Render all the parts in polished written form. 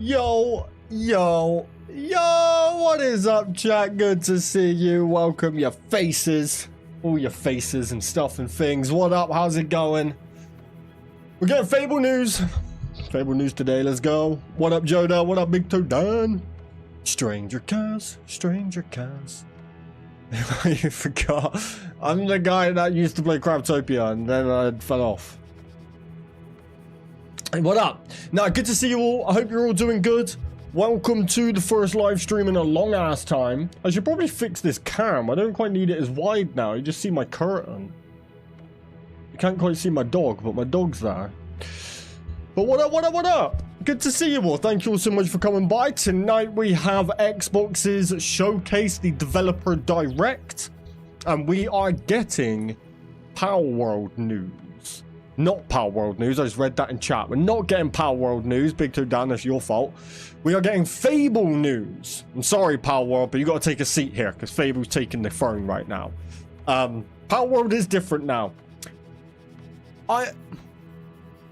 Yo, what is up, chat? Good to see you. Welcome your faces, all your faces and stuff and things. What up? How's it going? We're getting Fable news. Fable news today. Let's go. What up, Joda? What up, Big Toe Dan? Stranger cars. I forgot. I'm the guy that used to play Craftopia and then I fell off. Hey, what up? Now, good to see you all. I hope you're all doing good. Welcome to the first live stream in a long ass time. I should probably fix this cam. I don't quite need it as wide now. You just see my curtain. You can't quite see my dog, but my dog's there. But what up? Good to see you all. Thank you all so much for coming by. Tonight we have Xbox's Showcase, the Developer Direct. And we are getting Power World news. Not Power World news. I just read that in chat. We're not getting Power World news. Big Two Dan, that's your fault. We are getting Fable news. I'm sorry, Power World, but you got to take a seat here because Fable's taking the throne right now. Power World is different now. I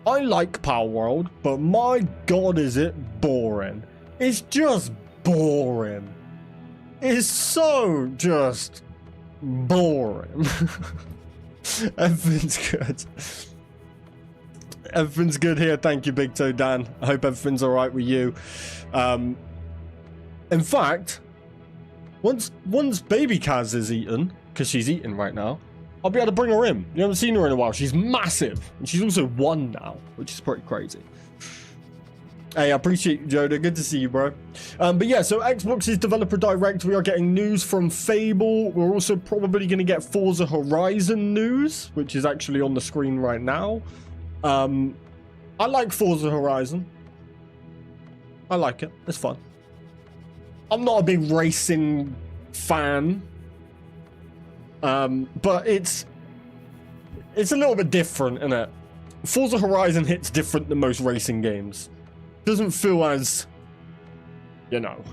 like Power World, but my god, is it boring. It's just boring. It's so just boring. Everything's good. Everything's good here. Thank you, Big Toe Dan. I hope everything's all right with you. In fact, once baby Kaz is eaten, because she's eating right now, I'll be able to bring her in. You haven't seen her in a while. She's massive. And she's also 1 now, which is pretty crazy. Hey, I appreciate you, Joda. Good to see you, bro. But yeah, so Xbox's Developer Direct, we are getting news from Fable. We're also probably going to get Forza Horizon news, which is actually on the screen right now. I like Forza Horizon. I like it. It's fun. I'm not a big racing fan. But it's a little bit different, isn't it? Forza Horizon hits different than most racing games. Doesn't feel as, you know.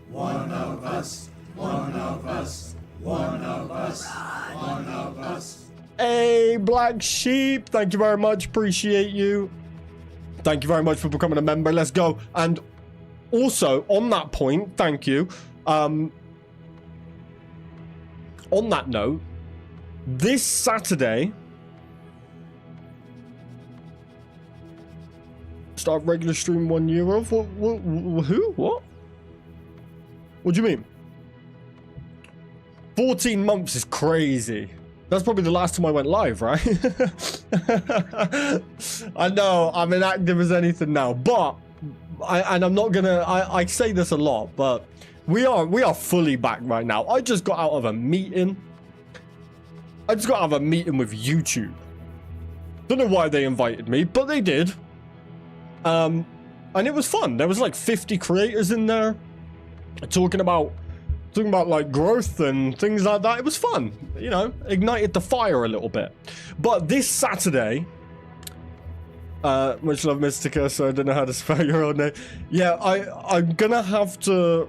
One of us, one of us, one of us, one of us. Hey, Black Sheep, thank you very much. Appreciate you. Thank you very much for becoming a member. Let's go. And also, on that point, thank you. On that note, this Saturday, start regular stream 1 year of what? Who? What? What do you mean? 14 months is crazy. That's probably the last time I went live, right? I know I'm inactive as anything now, but I'm not gonna. I say this a lot, but we are fully back right now. I just got out of a meeting. I just got out of a meeting with YouTube. Don't know why they invited me, but they did. And it was fun. There was like 50 creators in there talking about like growth and things like that. It was fun, you know, ignited the fire a little bit. But this Saturday, much love Mystica, so I don't know how to spell your own name. Yeah, I'm gonna have to.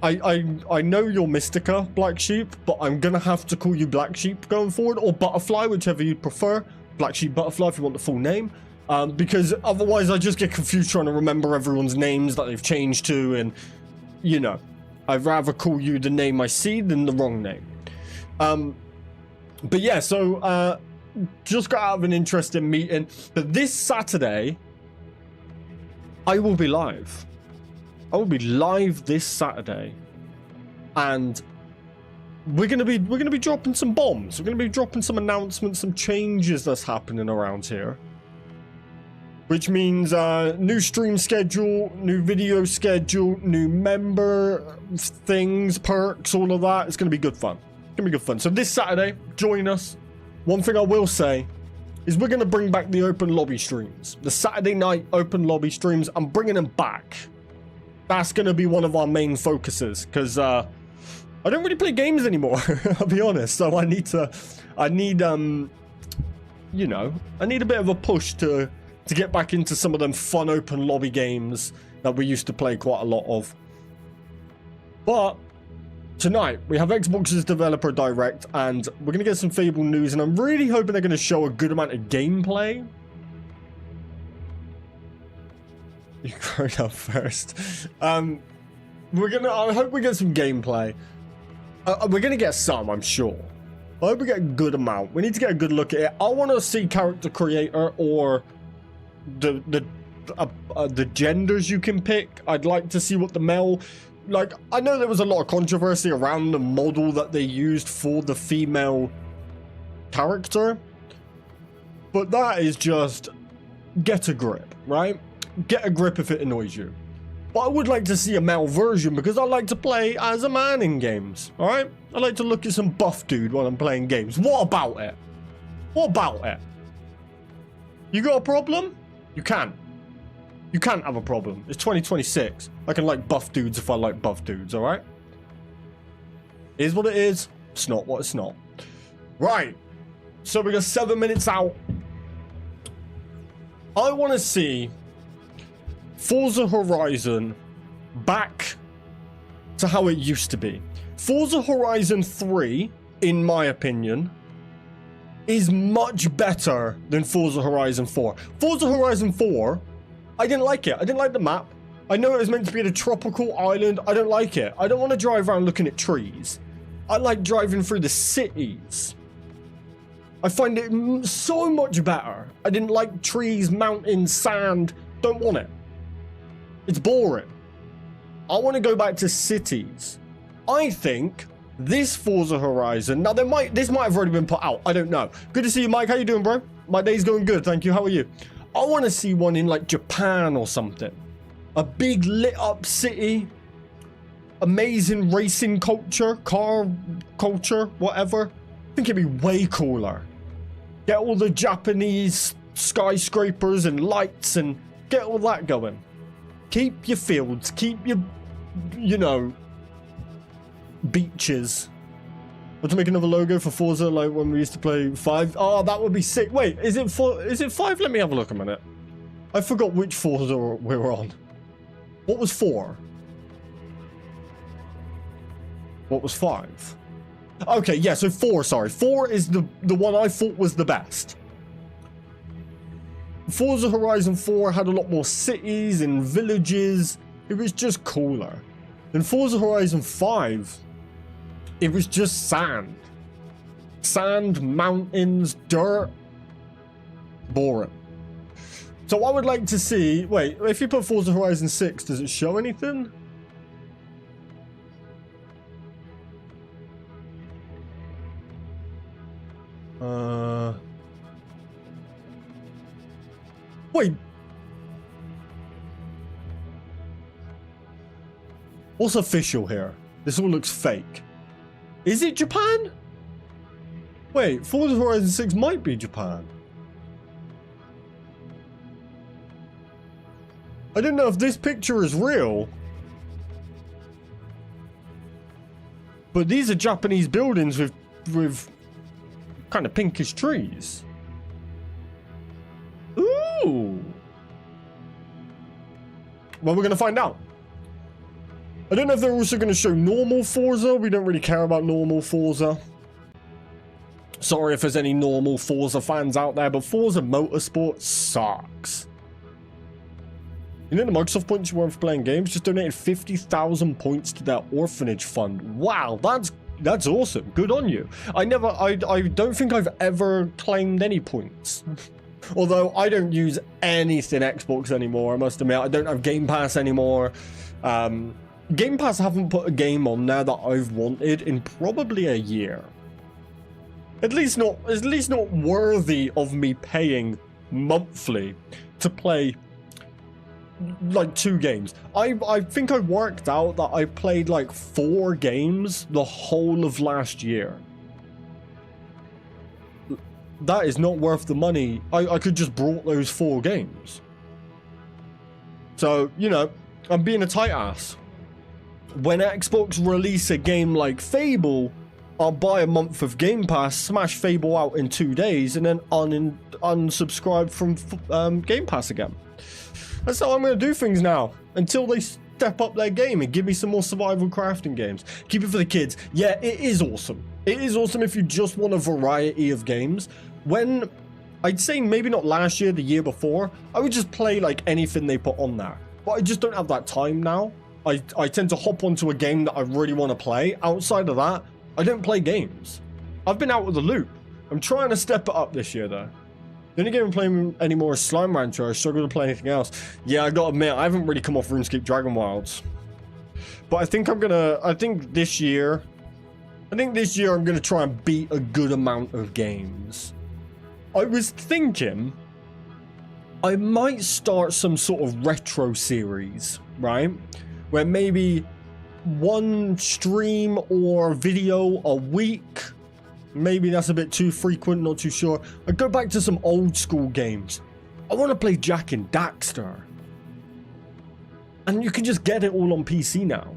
I know you're Mystica, Black Sheep, but I'm gonna have to call you Black Sheep going forward, or Butterfly, whichever you prefer. Black Sheep Butterfly, if you want the full name. Because otherwise I just get confused trying to remember everyone's names that they've changed to, and you know, I'd rather call you the name I see than the wrong name. But yeah, so just got out of an interesting meeting. But this Saturday, I will be live. I will be live this Saturday, and we're gonna be dropping some bombs. We're gonna be dropping some announcements, some changes that's happening around here. Which means new stream schedule, new video schedule, new member things, perks, all of that. It's gonna be good fun. It's gonna be good fun. So this Saturday, join us. One thing I will say is we're gonna bring back the open lobby streams. The Saturday night open lobby streams, I'm bringing them back. That's gonna be one of our main focuses, because I don't really play games anymore. I'll be honest. So I need you know, I need a bit of a push to get back into some of them fun open lobby games that we used to play quite a lot of. But tonight we have Xbox's Developer Direct, and we're gonna get some Fable news, and I'm really hoping they're gonna show a good amount of gameplay. You growing up first. I hope we get some gameplay. We're gonna get some, I'm sure. I hope we get a good amount. We need to get a good look at it. I want to see character creator or the genders you can pick. I'd like to see what the male... Like, I know there was a lot of controversy around the model that they used for the female character. But that is just... Get a grip, right? Get a grip if it annoys you. But I would like to see a male version because I like to play as a man in games, alright? I like to look at some buff dude while I'm playing games. What about it? What about it? You got a problem? You can. You can't have a problem. It's 2026. I can like buff dudes if I like buff dudes, alright? It is what it is. It's not what it's not. Right. So we got 7 minutes out. I want to see Forza Horizon back to how it used to be. Forza Horizon 3, in my opinion, is much better than Forza Horizon 4. Forza Horizon 4, I didn't like it. I didn't like the map. I know it was meant to be in a tropical island. I don't like it. I don't want to drive around looking at trees. I like driving through the cities. I find it so much better. I didn't like trees, mountains, sand. Don't want it. It's boring. I want to go back to cities. I think this Forza Horizon... Now, this might have already been put out. I don't know. Good to see you, Mike. How you doing, bro? My day's going good. Thank you. How are you? I want to see one in, like, Japan or something. A big lit-up city. Amazing racing culture. Car culture. Whatever. I think it'd be way cooler. Get all the Japanese skyscrapers and lights and get all that going. Keep your fields. Keep your, you know, beaches. Want to make another logo for Forza like when we used to play 5? Oh, that would be sick. Wait, is it 5? Let me have a look a minute. I forgot which Forza we were on. What was 4? What was 5? Okay, yeah, so 4, sorry. 4 is the one I thought was the best. Forza Horizon 4 had a lot more cities and villages. It was just cooler. In Forza Horizon 5, it was just sand. Sand, mountains, dirt. Boring. So I would like to see... Wait, if you put Forza Horizon 6, does it show anything? Wait. What's official here? This all looks fake. Is it Japan? Wait, Forza Horizon 6 might be Japan. I don't know if this picture is real. But these are Japanese buildings with kind of pinkish trees. Ooh. Well, we're going to find out. I don't know if they're also going to show normal Forza. We don't really care about normal Forza. Sorry if there's any normal Forza fans out there, but Forza Motorsport sucks. You know the Microsoft points you won for playing games? Just donated 50,000 points to their orphanage fund. Wow, that's awesome. Good on you. I don't think I've ever claimed any points. Although I don't use anything Xbox anymore, I must admit. I don't have Game Pass anymore. Game Pass haven't put a game on there that I've wanted in probably a year. At least not worthy of me paying monthly to play like 2 games. I think I worked out that I played like 4 games the whole of last year. That is not worth the money. I could just brought those 4 games. So, you know, I'm being a tight ass. When Xbox release a game like Fable, I'll buy a month of Game Pass, smash Fable out in 2 days, and then unsubscribe from Game Pass again. That's how I'm going to do things now, until they step up their game and give me some more survival crafting games. Keep it for the kids. Yeah, it is awesome. It is awesome if you just want a variety of games. When, I'd say maybe not last year, the year before, I would just play like anything they put on there. but I just don't have that time now. I tend to hop onto a game that I really want to play. Outside of that, I don't play games. I've been out of the loop. I'm trying to step it up this year, though. The only game I'm playing anymore is Slime Rancher. I struggle to play anything else. Yeah, I gotta admit, I haven't really come off RuneScape Dragon Wilds. But I think this year I'm gonna try and beat a good amount of games. I was thinking I might start some sort of retro series, right? Where maybe one stream or video a week. Maybe that's a bit too frequent, not too sure. I go back to some old school games. I want to play Jak and Daxter. And you can just get it all on PC now.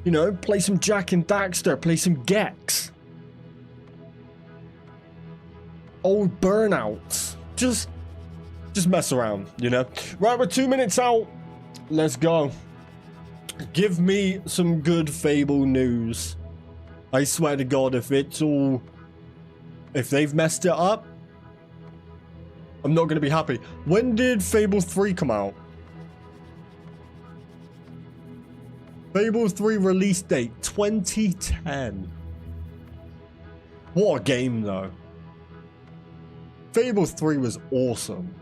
You know, play some Jak and Daxter, play some Gex. Old Burnouts. Just mess around, you know? Right, we're 2 minutes out. Let's go. Give me some good Fable news. I swear to God, if they've messed it up, I'm not going to be happy. When did Fable 3 come out? Fable 3 release date, 2010. What a game, though. Fable 3 was awesome.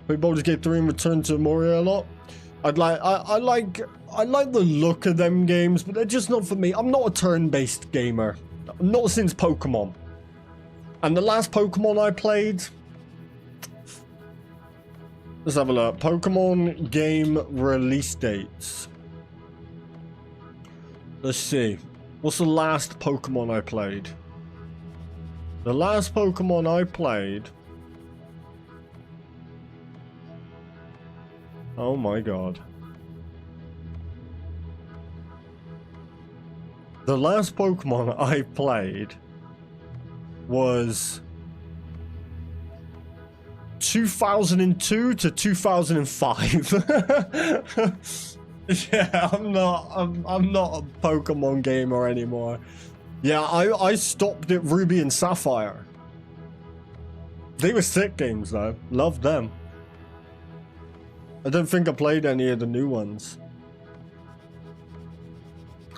Played Baldur's Gate 3 and Return to Moria a lot. I like the look of them games, but they're just not for me. I'm not a turn-based gamer. Not since Pokemon. And the last Pokemon I played... Let's have a look. Pokemon game release dates. Let's see. What's the last Pokemon I played? The last Pokemon I played... Oh my God. The last Pokemon I played was 2002 to 2005. Yeah, I'm not a Pokemon gamer anymore. Yeah, I stopped at Ruby and Sapphire. They were sick games though. Loved them. I don't think I played any of the new ones.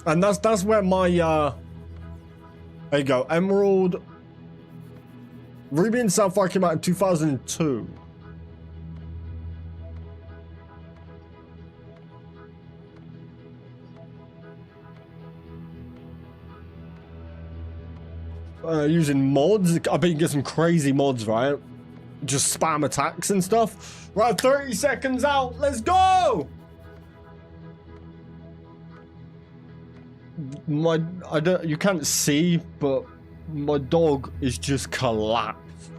And that's where my there you go. Emerald, Ruby and Sapphire came out in 2002. Using mods, I bet you can get some crazy mods, right? Just spam attacks and stuff. Right, 30 seconds out. Let's go. You can't see, but my dog is just collapsed.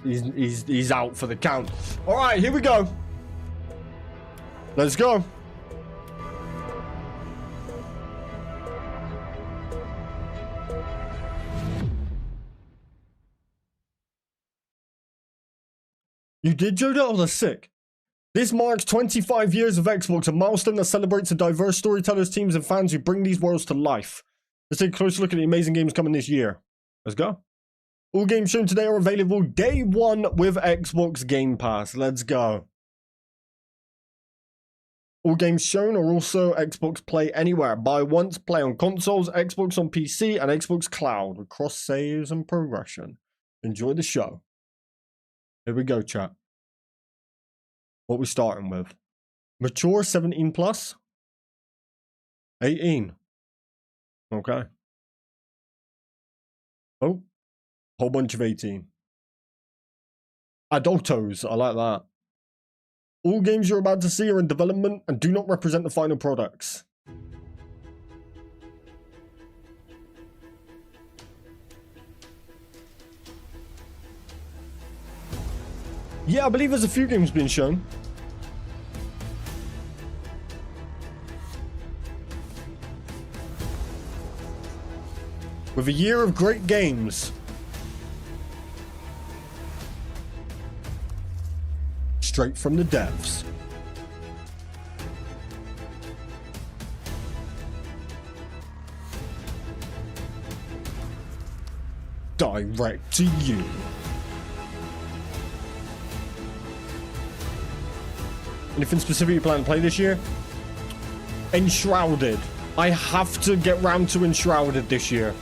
He's out for the count. All right, here we go. Let's go. You did, Joda? Oh, that's sick. This marks 25 years of Xbox, a milestone that celebrates the diverse storytellers, teams, and fans who bring these worlds to life. Let's take a closer look at the amazing games coming this year. Let's go. All games shown today are available day one with Xbox Game Pass. Let's go. All games shown are also Xbox Play Anywhere. Buy once, play on consoles, Xbox on PC, and Xbox Cloud with cross saves and progression. Enjoy the show. Here we go, chat. What we starting with? Mature 17 plus? 18. Okay. Oh, whole bunch of 18. Adultos, I like that. All games you're about to see are in development and do not represent the final products. Yeah, I believe there's a few games being shown. With a year of great games. Straight from the devs. Direct to you. Anything specific you plan to play this year? Enshrouded. I have to get round to Enshrouded this year.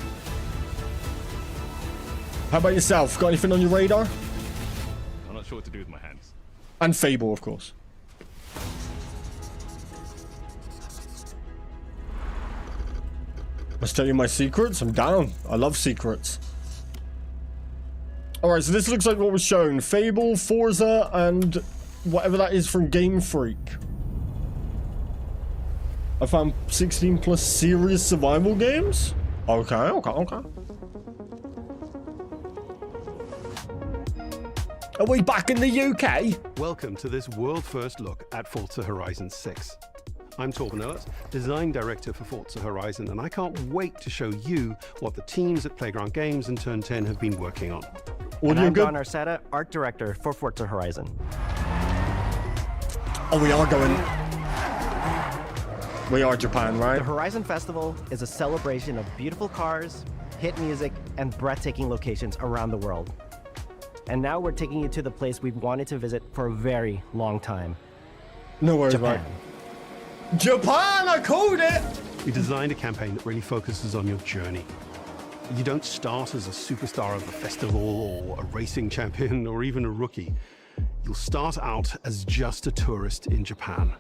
How about yourself? Got anything on your radar? I'm not sure what to do with my hands. And Fable, of course. Must tell you my secrets? I'm down. I love secrets. Alright, so this looks like what was shown. Fable, Forza, and whatever that is from Game Freak. I found 16 plus serious survival games? Okay. Are we back in the UK? Welcome to this world-first look at Forza Horizon 6. I'm Torben Ehlert, Design Director for Forza Horizon, and I can't wait to show you what the teams at Playground Games and Turn 10 have been working on. And I'm Don Arceta, Art Director for Forza Horizon. Oh, we are going... We are Japan, right? The Horizon Festival is a celebration of beautiful cars, hit music, and breathtaking locations around the world. And now we're taking you to the place we've wanted to visit for a very long time. No worries, Japan. Right? Japan, I called it! We designed a campaign that really focuses on your journey. You don't start as a superstar of the festival or a racing champion or even a rookie. You'll start out as just a tourist in Japan.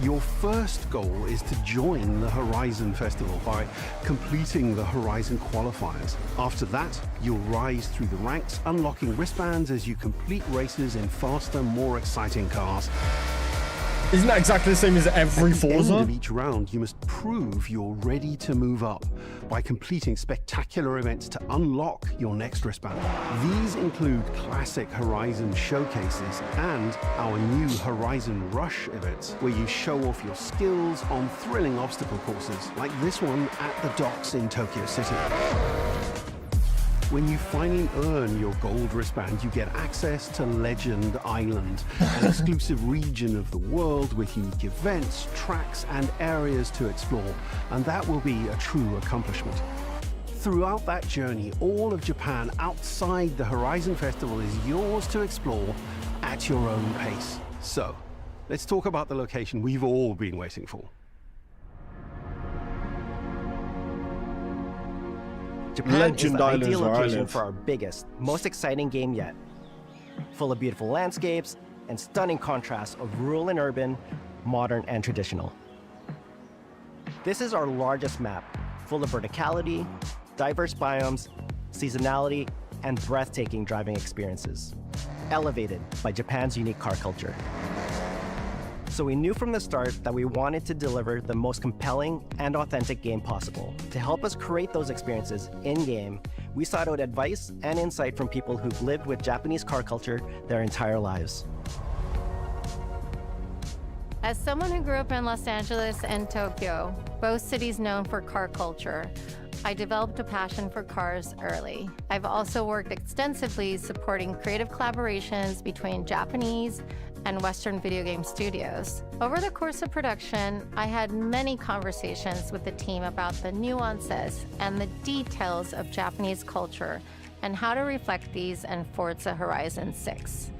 Your first goal is to join the Horizon Festival by completing the Horizon qualifiers. After that, you'll rise through the ranks, unlocking wristbands as you complete races in faster, more exciting cars. Isn't that exactly the same as every Forza? At the end of each round, you must prove you're ready to move up by completing spectacular events to unlock your next wristband. These include classic Horizon showcases and our new Horizon Rush events, where you show off your skills on thrilling obstacle courses, like this one at the docks in Tokyo City. When you finally earn your gold wristband, you get access to Legend Island, an exclusive region of the world with unique events, tracks, and areas to explore, and that will be a true accomplishment. Throughout that journey, all of Japan outside the Horizon Festival is yours to explore at your own pace. So, let's talk about the location we've all been waiting for. Japan is the ideal location for our biggest, most exciting game yet. Full of beautiful landscapes and stunning contrasts of rural and urban, modern and traditional. This is our largest map, full of verticality, diverse biomes, seasonality, and breathtaking driving experiences, elevated by Japan's unique car culture. So we knew from the start that we wanted to deliver the most compelling and authentic game possible. To help us create those experiences in-game, we sought out advice and insight from people who've lived with Japanese car culture their entire lives. As someone who grew up in Los Angeles and Tokyo, both cities known for car culture, I developed a passion for cars early. I've also worked extensively supporting creative collaborations between Japanese and Western video game studios. Over the course of production, I had many conversations with the team about the nuances and the details of Japanese culture and how to reflect these in Forza Horizon 6.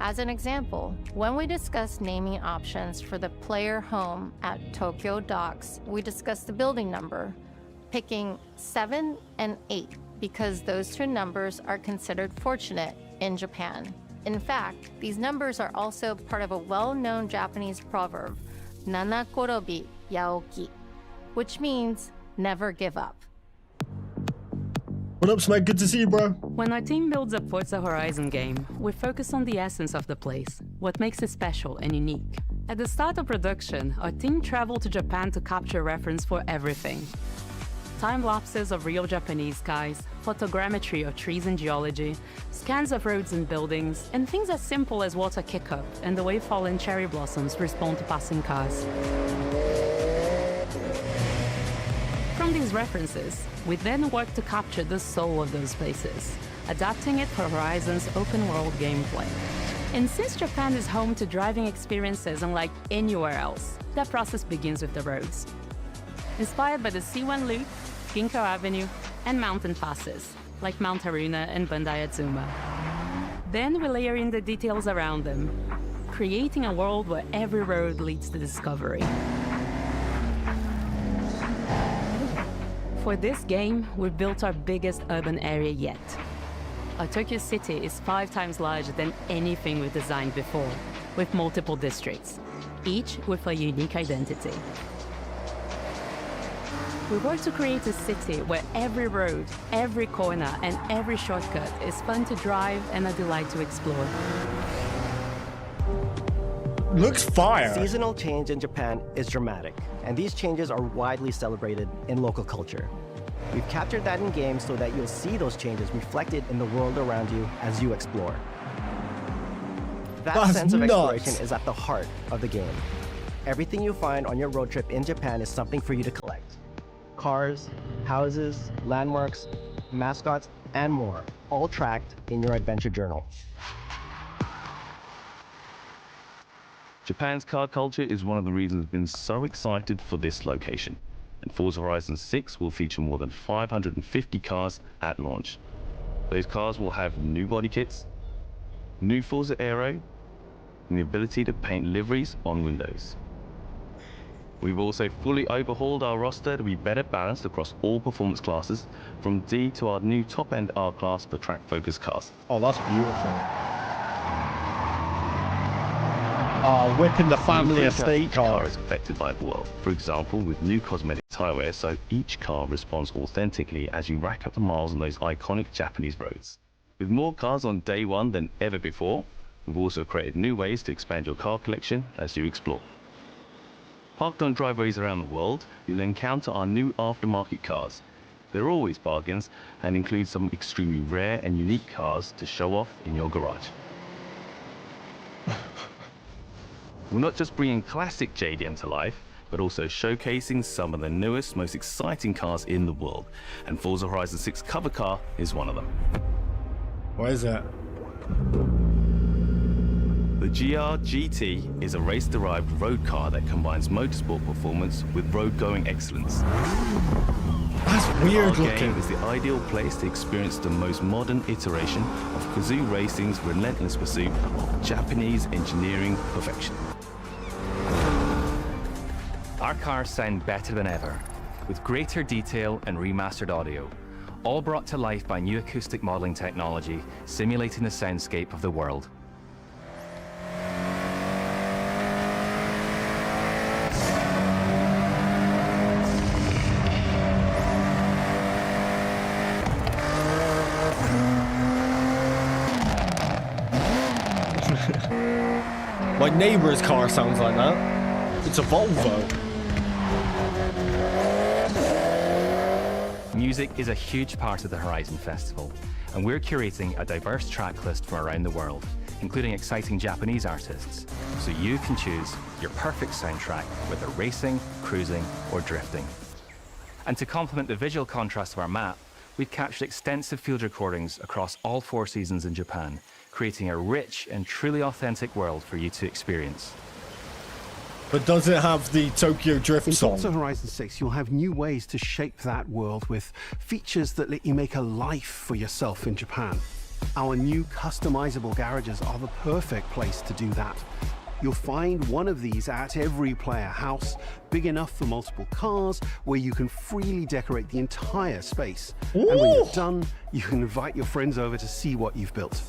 As an example, when we discussed naming options for the player home at Tokyo Docks, we discussed the building number, picking 7 and 8 because those two numbers are considered fortunate in Japan. In fact, these numbers are also part of a well-known Japanese proverb, Nana Korobi Yaoki, which means never give up. What up, Smeg? Good to see you, bro. When our team builds a Forza Horizon game, we focus on the essence of the place, what makes it special and unique. At the start of production, our team traveled to Japan to capture reference for everything. Time lapses of real Japanese skies, photogrammetry of trees and geology, scans of roads and buildings, and things as simple as water kick-up and the way fallen cherry blossoms respond to passing cars. From these references, we then work to capture the soul of those places, adapting it for Horizon's open-world gameplay. And since Japan is home to driving experiences unlike anywhere else, that process begins with the roads. Inspired by the C1 Loop, Ginkgo Avenue, and mountain passes, like Mount Haruna and Bandai Atsuma. Then we layer in the details around them, creating a world where every road leads to discovery. For this game, we've built our biggest urban area yet. Our Tokyo City is 5 times larger than anything we've designed before, with multiple districts, each with a unique identity. We work to create a city where every road, every corner, and every shortcut is fun to drive and a delight to explore. Looks fire. Seasonal change in Japan is dramatic, and these changes are widely celebrated in local culture. We've captured that in games so that you'll see those changes reflected in the world around you as you explore. That sense of exploration is at the heart of the game. Everything you find on your road trip in Japan is something for you to collect. Cars, houses, landmarks, mascots, and more, all tracked in your adventure journal. Japan's car culture is one of the reasons I've been so excited for this location. And Forza Horizon 6 will feature more than 550 cars at launch. Those cars will have new body kits, new Forza Aero, and the ability to paint liveries on windows. We've also fully overhauled our roster to be better balanced across all performance classes, from D to our new top-end R-Class for track-focused cars. Oh, that's beautiful. Oh, whipping the family estate car is affected by the world. For example, with new cosmetic tire wear, so each car responds authentically as you rack up the miles on those iconic Japanese roads. With more cars on day one than ever before, we've also created new ways to expand your car collection as you explore. Parked on driveways around the world, you'll encounter our new aftermarket cars. They're always bargains and include some extremely rare and unique cars to show off in your garage. We're not just bringing classic JDM to life, but also showcasing some of the newest, most exciting cars in the world. And Forza Horizon 6 cover car is one of them. What is that? The GR GT is a race-derived road car that combines motorsport performance with road-going excellence. That's weird Our looking. game is the ideal place to experience the most modern iteration of Kazoo Racing's relentless pursuit of Japanese engineering perfection. Our cars sound better than ever, with greater detail and remastered audio, all brought to life by new acoustic modeling technology, simulating the soundscape of the world. My neighbor's car sounds like that. It's a Volvo. Music is a huge part of the Horizon Festival, and we're curating a diverse track list from around the world, including exciting Japanese artists, so you can choose your perfect soundtrack, whether racing, cruising, or drifting. And to complement the visual contrast of our map, we've captured extensive field recordings across all 4 seasons in Japan, creating a rich and truly authentic world for you to experience. But does it have the Tokyo Drift In song? Forza Horizon 6, you'll have new ways to shape that world with features that let you make a life for yourself in Japan. Our new customizable garages are the perfect place to do that. You'll find one of these at every player house, big enough for multiple cars, where you can freely decorate the entire space. Ooh. And when you're done, you can invite your friends over to see what you've built.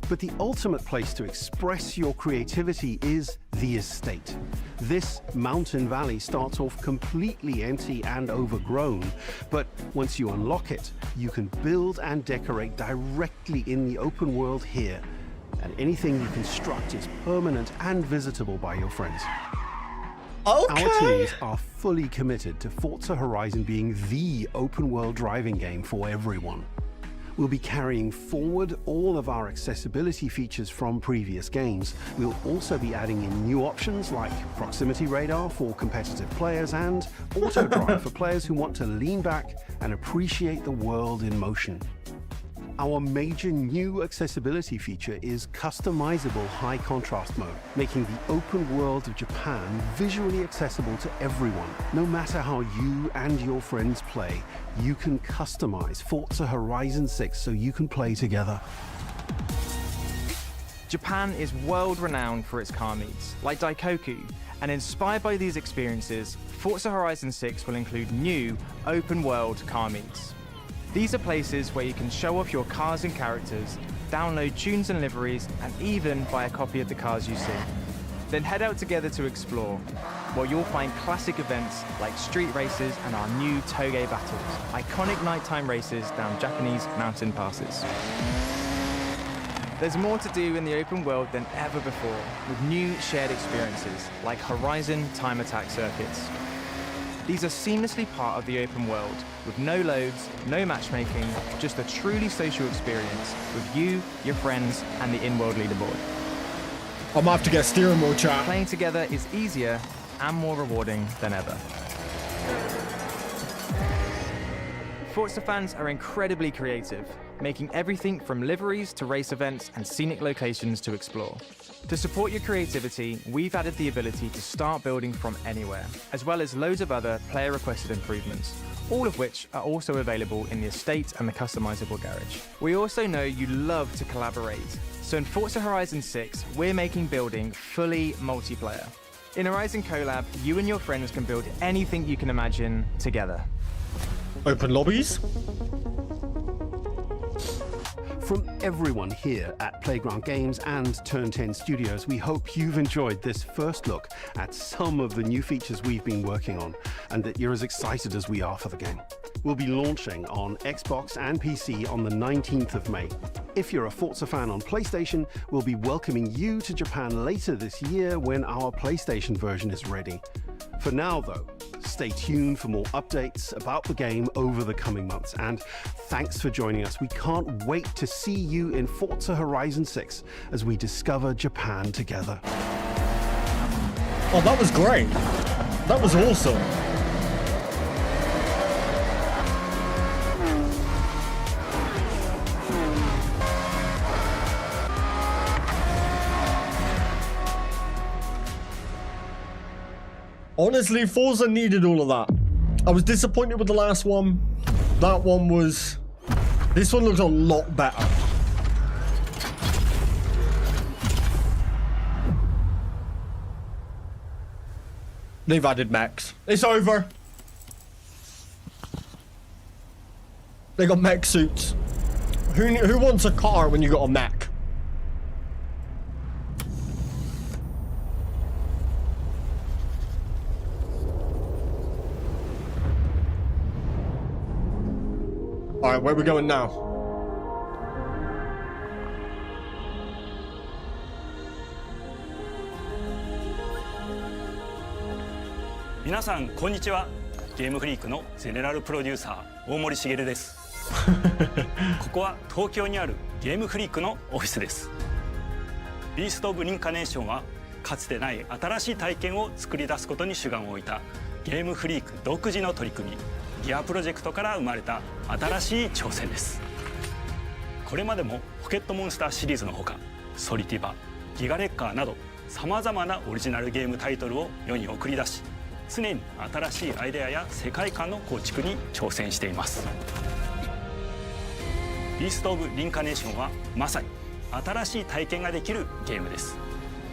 But the ultimate place to express your creativity is the estate. This mountain valley starts off completely empty and overgrown, but once you unlock it, you can build and decorate directly in the open world here, and anything you construct is permanent and visitable by your friends. Okay. Our teams are fully committed to Forza Horizon being the open world driving game for everyone. We'll be carrying forward all of our accessibility features from previous games. We'll also be adding in new options like proximity radar for competitive players and auto drive for players who want to lean back and appreciate the world in motion. Our major new accessibility feature is customizable high contrast mode, making the open world of Japan visually accessible to everyone. No matter how you and your friends play, you can customize Forza Horizon 6 so you can play together. Japan is world-renowned for its car meets, like Daikoku, and inspired by these experiences, Forza Horizon 6 will include new, open-world car meets. These are places where you can show off your cars and characters, download tunes and liveries, and even buy a copy of the cars you see. Then head out together to explore, where you'll find classic events like street races and our new Toge battles, iconic nighttime races down Japanese mountain passes. There's more to do in the open world than ever before, with new shared experiences like Horizon Time Attack circuits. These are seamlessly part of the open world, with no loads, no matchmaking, just a truly social experience with you, your friends, and the in-world leaderboard. I'm gonna have to get steering wheel chat. Playing together is easier and more rewarding than ever. Forza fans are incredibly creative, making everything from liveries to race events and scenic locations to explore. To support your creativity, we've added the ability to start building from anywhere, as well as loads of other player-requested improvements, all of which are also available in the estate and the customizable garage. We also know you love to collaborate, so in Forza Horizon 6, we're making building fully multiplayer. In Horizon Collab, you and your friends can build anything you can imagine together. Open lobbies? From everyone here at Playground Games and Turn 10 Studios, we hope you've enjoyed this first look at some of the new features we've been working on, and that you're as excited as we are for the game. We'll be launching on Xbox and PC on the 19th of May. If you're a Forza fan on PlayStation, we'll be welcoming you to Japan later this year when our PlayStation version is ready. For now, though, stay tuned for more updates about the game over the coming months, and thanks for joining us. We can't wait to see you in Forza Horizon 6 as we discover Japan together. Oh, that was great. That was awesome. Honestly, Forza needed all of that. I was disappointed with the last one. That one was... This one looks a lot better. They've added mechs. It's over. They got mech suits. Who wants a car when you got a mech? Alright, where are we going now? Minasan, konnichiwa. ゲームフリークのゼネラルプロデューサー大森茂です。ここは東京にあるゲームフリークのオフィスです。ビースト・オブ・リンカネーションはかつてない新しい体験を作り出すことに主眼を置いたゲームフリーク独自の取り組み、ギアプロジェクトから生まれた新しい挑戦です。これまでもポケットモンスターシリーズのほか、ソリティバ、ギガレッカーなどさまざまなオリジナルゲームタイトルを世に送り出し、常に新しいアイデアや世界観の構築に挑戦しています。ビースト・オブ・リンカネーションはまさに新しい体験ができるゲームです。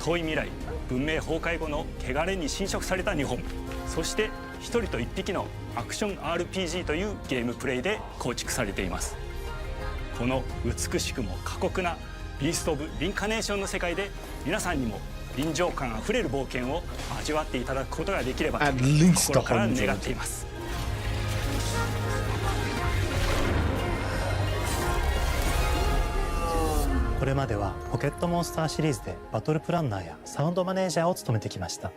遠い未来、文明崩壊後の汚れに侵食された日本、そして一人と一匹のアクション RPG というゲームプレイで構築されています。この美しくも過酷なビースト・オブ・リンカネーションの世界で皆さんにも臨場感あふれる冒険を味わっていただくことができればと心から願っています。これまではポケットモンスターシリーズでバトルプランナーやサウンドマネージャーを務めてきました。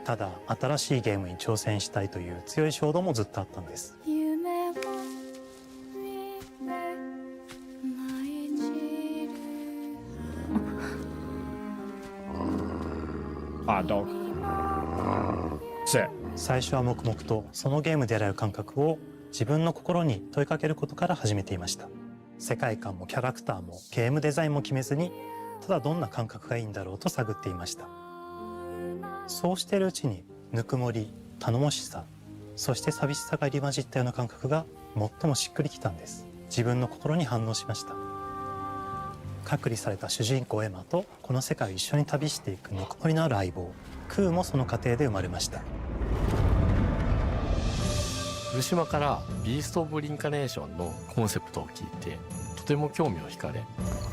ただ新しいゲームに挑戦したいという強い衝動もずっとあったんです。最初は黙々とそのゲームである感覚を自分の心に問いかけることから始めていました。世界観もキャラクターもゲームデザインも決めずに、ただどんな感覚がいいんだろうと探っていました。そうしているうちにぬくもり、頼もしさ、そして寂しさが入り混じったような感覚が最もしっくりきたんです。自分の心に反応しました。隔離された主人公エマとこの世界を一緒に旅していくぬくもりのある相棒クーもその過程で生まれました。古島からビースト・オブ・リンカネーションのコンセプトを聞いてとても興味を惹かれ、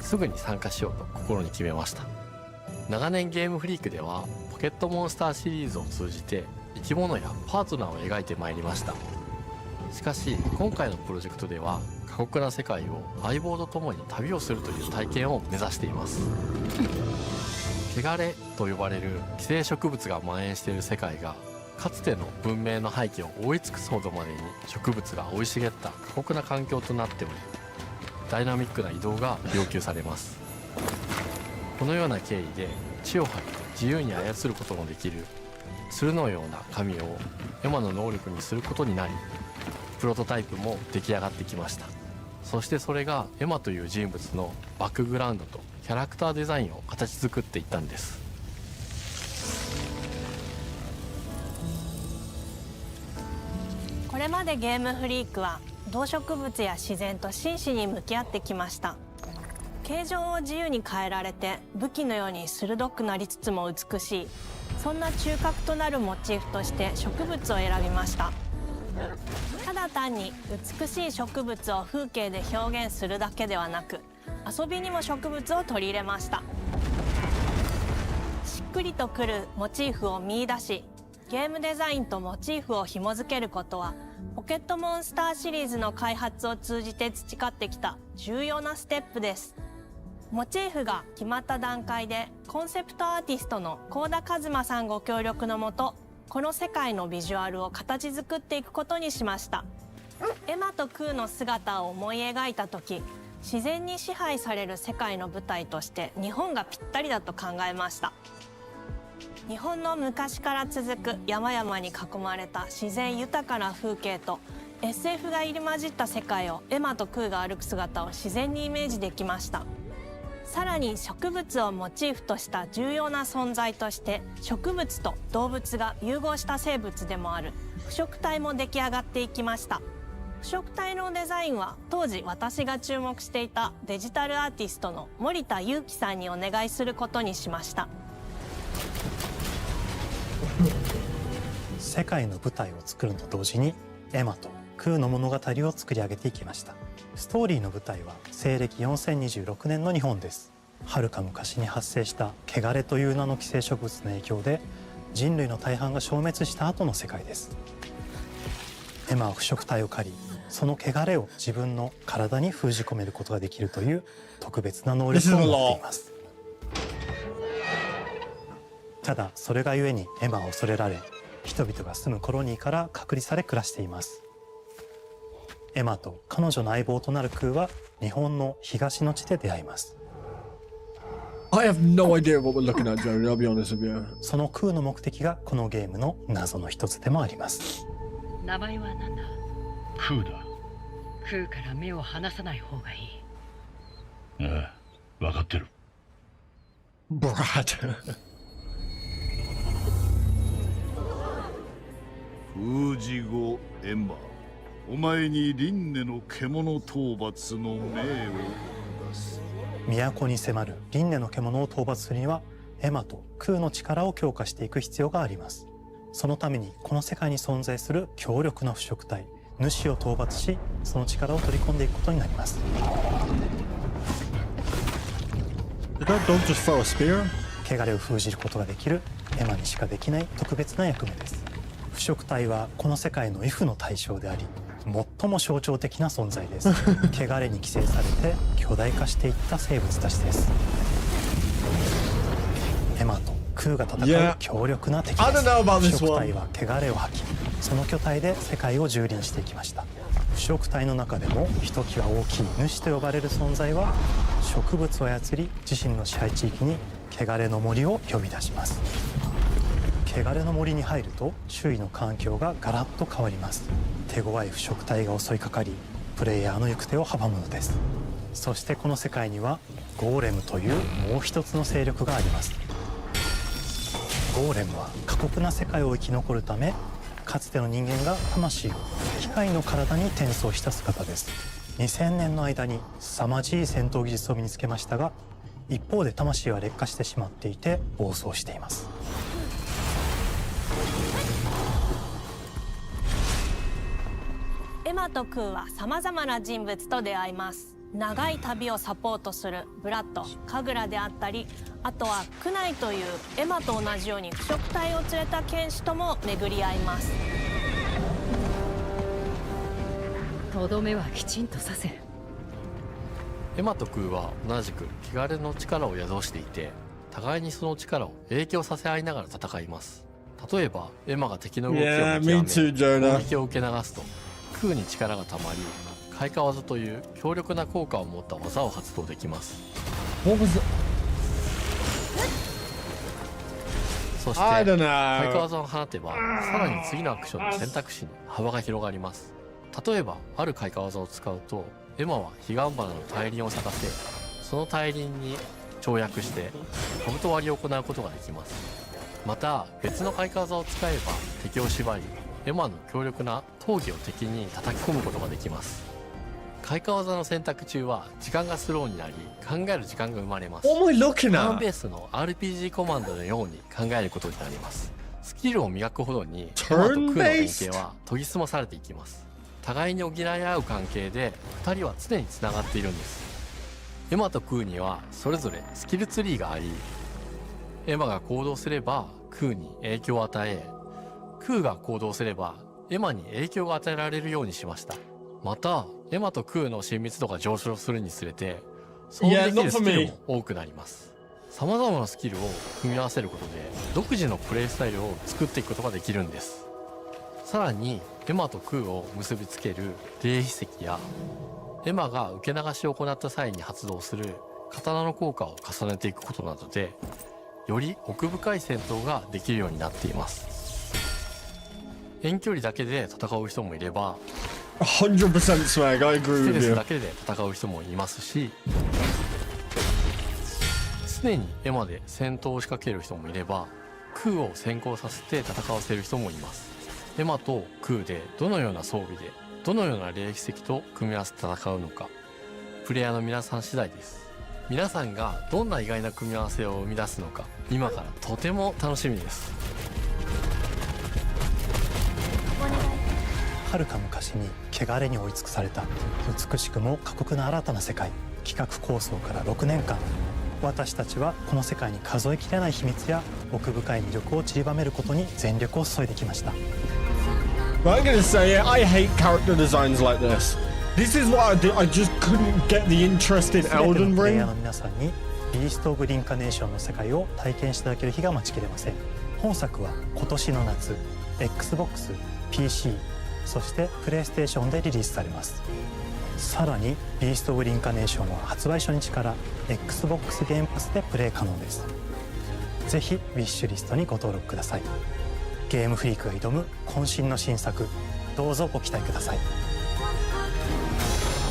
すぐに参加しようと心に決めました。長年ゲームフリークではポケットモンスターシリーズを通じて生き物やパートナーを描いてまいりました。しかし今回のプロジェクトでは過酷な世界を相棒と共に旅をするという体験を目指しています。汚れと呼ばれる寄生植物が蔓延している世界がかつての文明の廃棄を覆い尽くすほどまでに植物が生い茂った過酷な環境となっており、ダイナミックな移動が要求されます。このような経緯で地を張り自由に操ることもできる鶴のような神をエマの能力にすることになり、プロトタイプも出来上がってきました。そしてそれがエマという人物のバックグラウンドとキャラクターデザインを形作っていったんです。これまでゲームフリークは動植物や自然と真摯に向き合ってきました。形状を自由に変えられて武器のように鋭くなりつつも美しい、そんな中核となるモチーフとして植物を選びました。ただ単に美しい植物を風景で表現するだけではなく、遊びにも植物を取り入れました。しっくりとくるモチーフを見出し、ゲームデザインとモチーフを紐付けることはポケットモンスターシリーズの開発を通じて培ってきた重要なステップです。モチーフが決まった段階でコンセプトアーティストの幸田一馬さんご協力のもと、この世界のビジュアルを形作っていくことにしました。エマとクーの姿を思い描いた時、自然に支配される世界の舞台として日本がぴったりだと考えました。日本の昔から続く山々に囲まれた自然豊かな風景と SF が入り混じった世界をエマとクーが歩く姿を自然にイメージできました。さらに植物をモチーフとした重要な存在として植物と動物が融合した生物でもある腐植体も出来上がっていきました。腐植体のデザインは当時私が注目していたデジタルアーティストの森田裕樹さんにお願いすることにしました。世界の舞台を作ると同時にエマとクーの物語を作り上げていきました。ストーリーの舞台は西暦4026年の日本です。はるか昔に発生した汚れという名の寄生植物の影響で人類の大半が消滅した後の世界です。エマは腐植体を借り、その汚れを自分の体に封じ込めることができるという特別な能力を持っています。ただそれがゆえにエマは恐れられ、人々が住むコロニーから隔離され暮らしています。エマと彼女の相棒となるクーは日本の東の地で出会います。I have no idea what we're looking at, Joe. I'll be honest with you. そのクーの目的がこのゲームの謎の一つでもあります。名前は何だ？クーだ。クーから目を離さない方がいい。ああ、分かってる。Brad. 封じ後エマ、お前に輪廻の獣討伐の命を出す。都に迫る輪廻の獣を討伐するにはエマとクーの力を強化していく必要があります。そのためにこの世界に存在する強力な腐植体主を討伐し、その力を取り込んでいくことになります。汚れを封じることができるエマにしかできない特別な役目です。腐植体はこの世界の畏怖の対象であり、最も象徴的な存在です。汚れに寄生されて巨大化していった生物たちです。エマとクーが戦う強力な敵です。腐植体は汚れを吐き、その巨体で世界を蹂躙していきました。腐植体の中でもひときわ大きい主と呼ばれる存在は植物を操り、自身の支配地域に汚れの森を呼び出します。汚れの森に入ると周囲の環境がガラッと変わります。手強い腐植体が襲いかかり、プレイヤーの行く手を阻むのです。そしてこの世界にはゴーレムというもう一つの勢力があります。ゴーレムは過酷な世界を生き残るため、かつての人間が魂を機械の体に転送した姿です。2000年の間に凄まじい戦闘技術を身につけましたが、一方で魂は劣化してしまっていて暴走しています。エマとクーはさまざまな人物と出会います。長い旅をサポートするブラッド、カグラであったり、あとはクナイというエマと同じように腐食体を連れた剣士とも巡り合います。とどめはきちんとさせる。エマとクーは同じく汚れの力を宿していて、互いにその力を影響させ合いながら戦います。例えばエマが敵の動きを見極め攻撃を受け流すと、クーに力がたまり、開花技という強力な効果を持った技を発動できます。そして開花技を放てば、さらに次のアクションの選択肢に幅が広がります。例えばある開花技を使うと、エマは彼岸花の大輪を咲かせ、その大輪に跳躍して兜割りを行うことができます。また別の開花技を使えば敵を縛り、エマの強力な闘技を敵に叩き込むことができます。開花技の選択中は時間がスローになり、考える時間が生まれます。ターンベースの RPG コマンドのように考えることになります。スキルを磨くほどにエマとクーの連携は研ぎ澄まされていきます。互いに補い合う関係で2人は常につながっているんです。エマとクーにはそれぞれスキルツリーがあり、エマが行動すればクーに影響を与え、クーが行動すればエマに影響が与えられるようにしました。またエマとクーの親密度が上昇するにつれて、そうできるスキルも多くなります。様々なスキルを組み合わせることで独自のプレイスタイルを作っていくことができるんです。さらにエマとクーを結びつける霊秘石や、エマが受け流しを行った際に発動する刀の効果を重ねていくことなどで、より奥深い戦闘ができるようになっています。遠距離だけで戦う人もいれば、100% swag, I agree with you. ステルスだけで戦う人もいますし、常にエマで戦闘を仕掛ける人もいれば、クーを先行させて戦わせる人もいます。エマとクーでどのような装備でどのような霊秘石と組み合わせて戦うのか、プレイヤーの皆さん次第です。皆さんがどんな意外な組み合わせを生み出すのか、今からとても楽しみです。遥か昔に汚れに追い尽くされた美しくも過酷な新たな世界。企画構想から6年間、私たちはこの世界に数えきれない秘密や奥深い魅力を散りばめることに全力を注いできました。I'm gonna say it, I hate character designs like this. This is what I did. I just couldn't get the interest in Elden プレイ Ring. ヤーの皆さんにビースト・オブ・リンカネーションの世界を体験していただける日が待ちきれません。本作は今年の夏 XBOX、PC、そしてプレイステーションでリリースされます。さらにビースト・オブ・リンカネーションは発売初日から XBOX ゲームパスでプレイ可能です。ぜひウィッシュリストにご登録ください。ゲームフリークが挑む渾身の新作、どうぞご期待ください。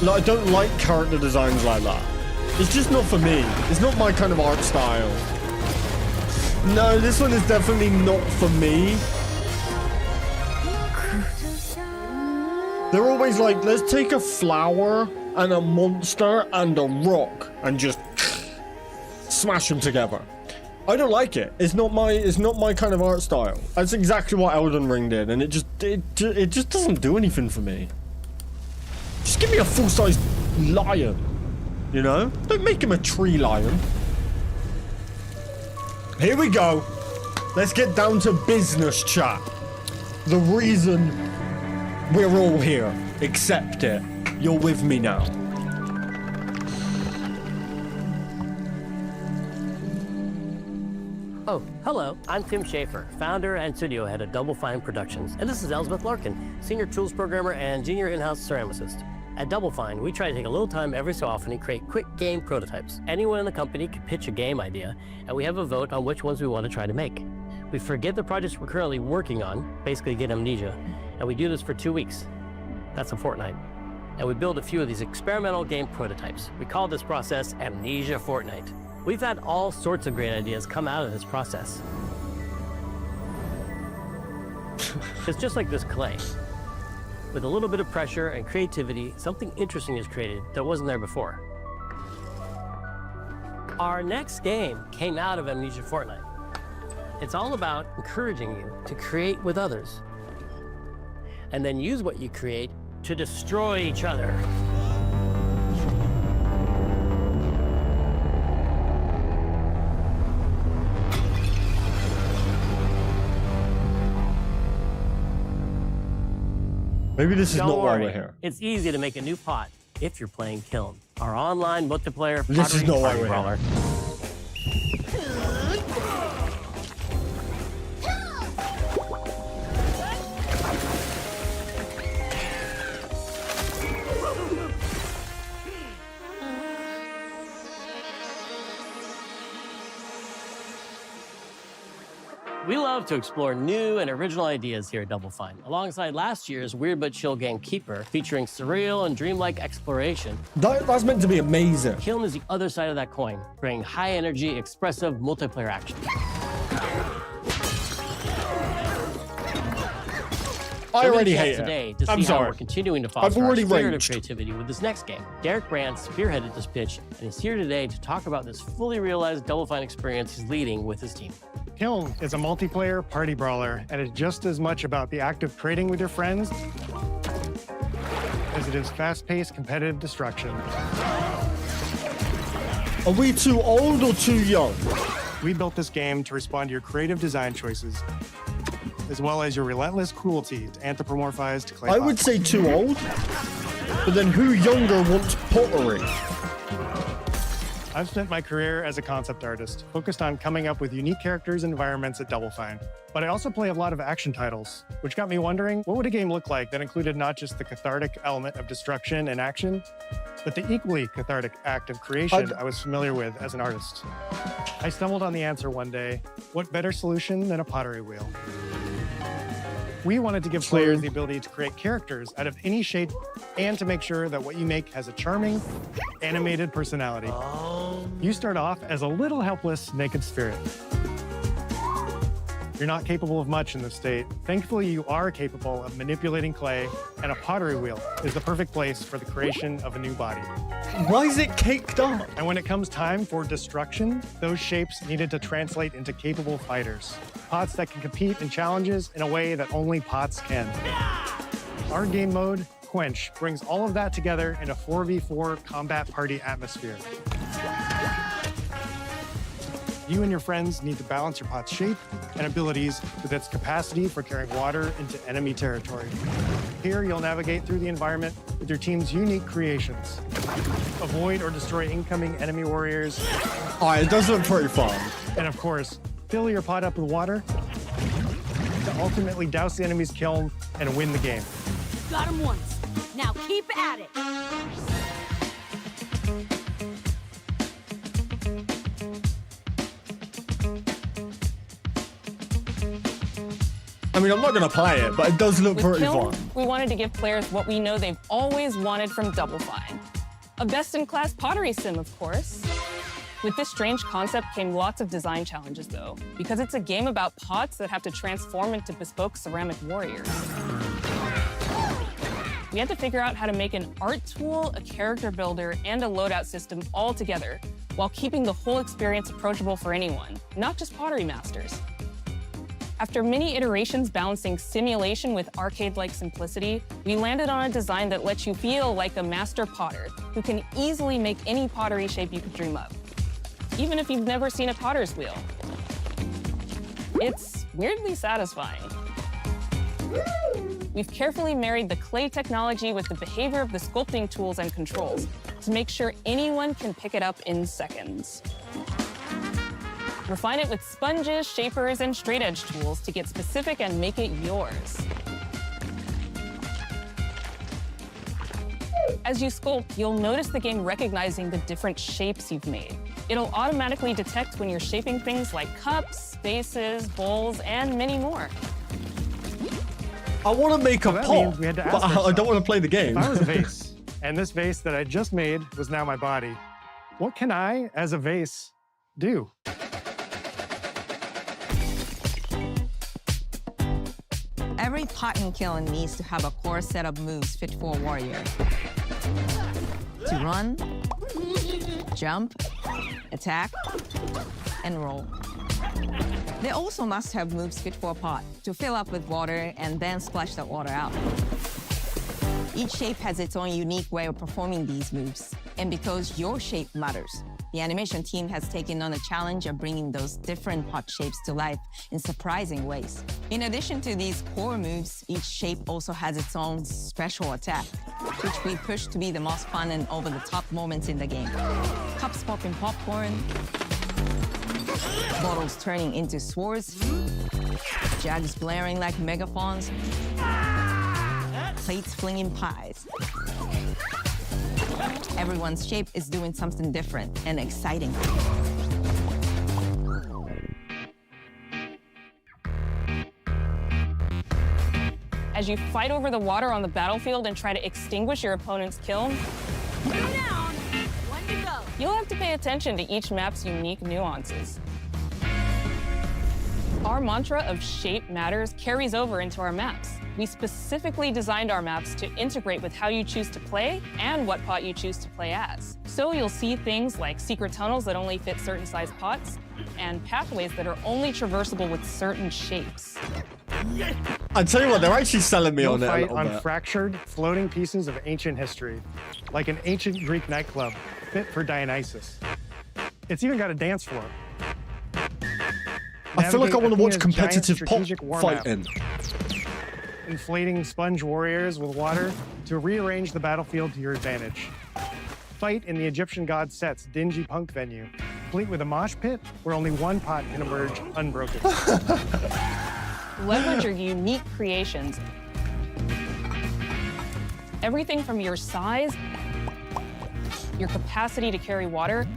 Like, I don't like character designs like that. It's just not for me. It's not my kind of art style. No, this one is definitely not for me. They're always like, let's take a flower and a monster and a rock and just smash them together. I don't like it. It's not my kind of art style. That's exactly what Elden Ring did, and it just doesn't do anything for me. Just give me a full-size lion, you know? Don't make him a tree lion. Here we go. Let's get down to business, chat. The reason we're all here. Accept it. You're with me now. Oh, hello. I'm Tim Schafer, founder and studio head of Double Fine Productions, and this is Elizabeth Larkin, senior tools programmer and junior in-house ceramicist. At Double Fine, we try to take a little time every so often and create quick game prototypes. Anyone in the company can pitch a game idea, and we have a vote on which ones we want to try to make. We forget the projects we're currently working on, basically get amnesia, and we do this for 2 weeks. That's a fortnight. And we build a few of these experimental game prototypes. We call this process Amnesia Fortnight. We've had all sorts of great ideas come out of this process. It's just like this clay. With a little bit of pressure and creativity, something interesting is created that wasn't there before. Our next game came out of Amnesia Fortnite. It's all about encouraging you to create with others, and then use what you create to destroy each other. Maybe this is Don't not why worry. we're here. It's easy to make a new pot if you're playing Kiln, our online multiplayer This is pottery not why party we're brawler. here. We love to explore new and original ideas here at Double Fine, alongside last year's Weird But Chill game Keeper, featuring surreal and dreamlike exploration. That's meant to be amazing. Kiln is the other side of that coin, bringing high-energy, expressive multiplayer action. I already Join us hate today it. to see I'm how sorry. we're continuing to I've foster our already spirit of raged. creativity with this next game. Derek Brand spearheaded this pitch, and he's here today to talk about this fully realized Double Fine experience he's leading with his team. Kiln is a multiplayer party brawler and is just as much about the act of trading with your friends as it is fast-paced competitive destruction. Are we too old or too young? We built this game to respond to your creative design choices, as well as your relentless cruelty to anthropomorphized clay I pots. would say too old, but then who younger wants pottery? I've spent my career as a concept artist, focused on coming up with unique characters and environments at Double Fine. But I also play a lot of action titles, which got me wondering, what would a game look like that included not just the cathartic element of destruction and action, but the equally cathartic act of creation I was familiar with as an artist? I stumbled on the answer one day. What better solution than a pottery wheel? We wanted to give players the ability to create characters out of any shape and to make sure that what you make has a charming, animated personality. You start off as a little helpless, naked spirit. You're not capable of much in this state. Thankfully, you are capable of manipulating clay, and a pottery wheel is the perfect place for the creation of a new body. Why is it caked up? And when it comes time for destruction, those shapes needed to translate into capable fighters. Pots that can compete in challenges in a way that only pots can. Our game mode, Quench, brings all of that together in a 4v4 combat party atmosphere. You and your friends need to balance your pot's shape and abilities with its capacity for carrying water into enemy territory. Here, you'll navigate through the environment with your team's unique creations. Avoid or destroy incoming enemy warriors. It does look pretty fun. And of course, fill your pot up with water to ultimately douse the enemy's kiln and win the game. Got him once. Now keep at it. I mean, I'm not gonna play it, but it does look pretty Kiln, fun. we wanted to give players what we know they've always wanted from Double Fine. A best-in-class pottery sim, of course. With this strange concept came lots of design challenges, though, because it's a game about pots that have to transform into bespoke ceramic warriors. We had to figure out how to make an art tool, a character builder, and a loadout system all together, while keeping the whole experience approachable for anyone, not just pottery masters. After many iterations balancing simulation with arcade-like simplicity, we landed on a design that lets you feel like a master potter who can easily make any pottery shape you could dream up, even if you've never seen a potter's wheel. It's weirdly satisfying. We've carefully married the clay technology with the behavior of the sculpting tools and controls to make sure anyone can pick it up in seconds. Refine it with sponges, shapers, and straight edge tools to get specific and make it yours. As you sculpt, you'll notice the game recognizing the different shapes you've made. It'll automatically detect when you're shaping things like cups, vases, bowls, and many more. I want to make a That pot, means we had to ask but I ourselves, don't want to play the game. If I was a vase, and this vase that I just made was now my body, what can I, as a vase, do? Every pot and kiln needs to have a core set of moves fit for a warrior. To run, jump, attack, and roll. They also must have moves fit for a pot to fill up with water and then splash that water out. Each shape has its own unique way of performing these moves. And because your shape matters, the animation team has taken on the challenge of bringing those different pot shapes to life in surprising ways. In addition to these core moves, each shape also has its own special attack, which we push to be the most fun and over-the-top moments in the game. Cups popping popcorn, bottles turning into swords, jugs blaring like megaphones, plates flinging pies. Everyone's shape is doing something different and exciting. As you fight over the water on the battlefield and try to extinguish your opponent's kiln, you'll have to pay attention to each map's unique nuances. Our mantra of shape matters carries over into our maps. We specifically designed our maps to integrate with how you choose to play and what pot you choose to play as. So you'll see things like secret tunnels that only fit certain size pots and pathways that are only traversable with certain shapes. I tell you what, they're actually selling me on it a fight little on bit. fractured, floating pieces of ancient history, like an ancient Greek nightclub fit for Dionysus. It's even got a dance floor. I feel like I want to watch Athena's giant competitive pot strategic war map. fighting. Inflating sponge warriors with water to rearrange the battlefield to your advantage. Fight in the Egyptian god Set's dingy punk venue, complete with a mosh pit where only one pot can emerge unbroken. Leverage your unique creations. Everything from your size, your capacity to carry water,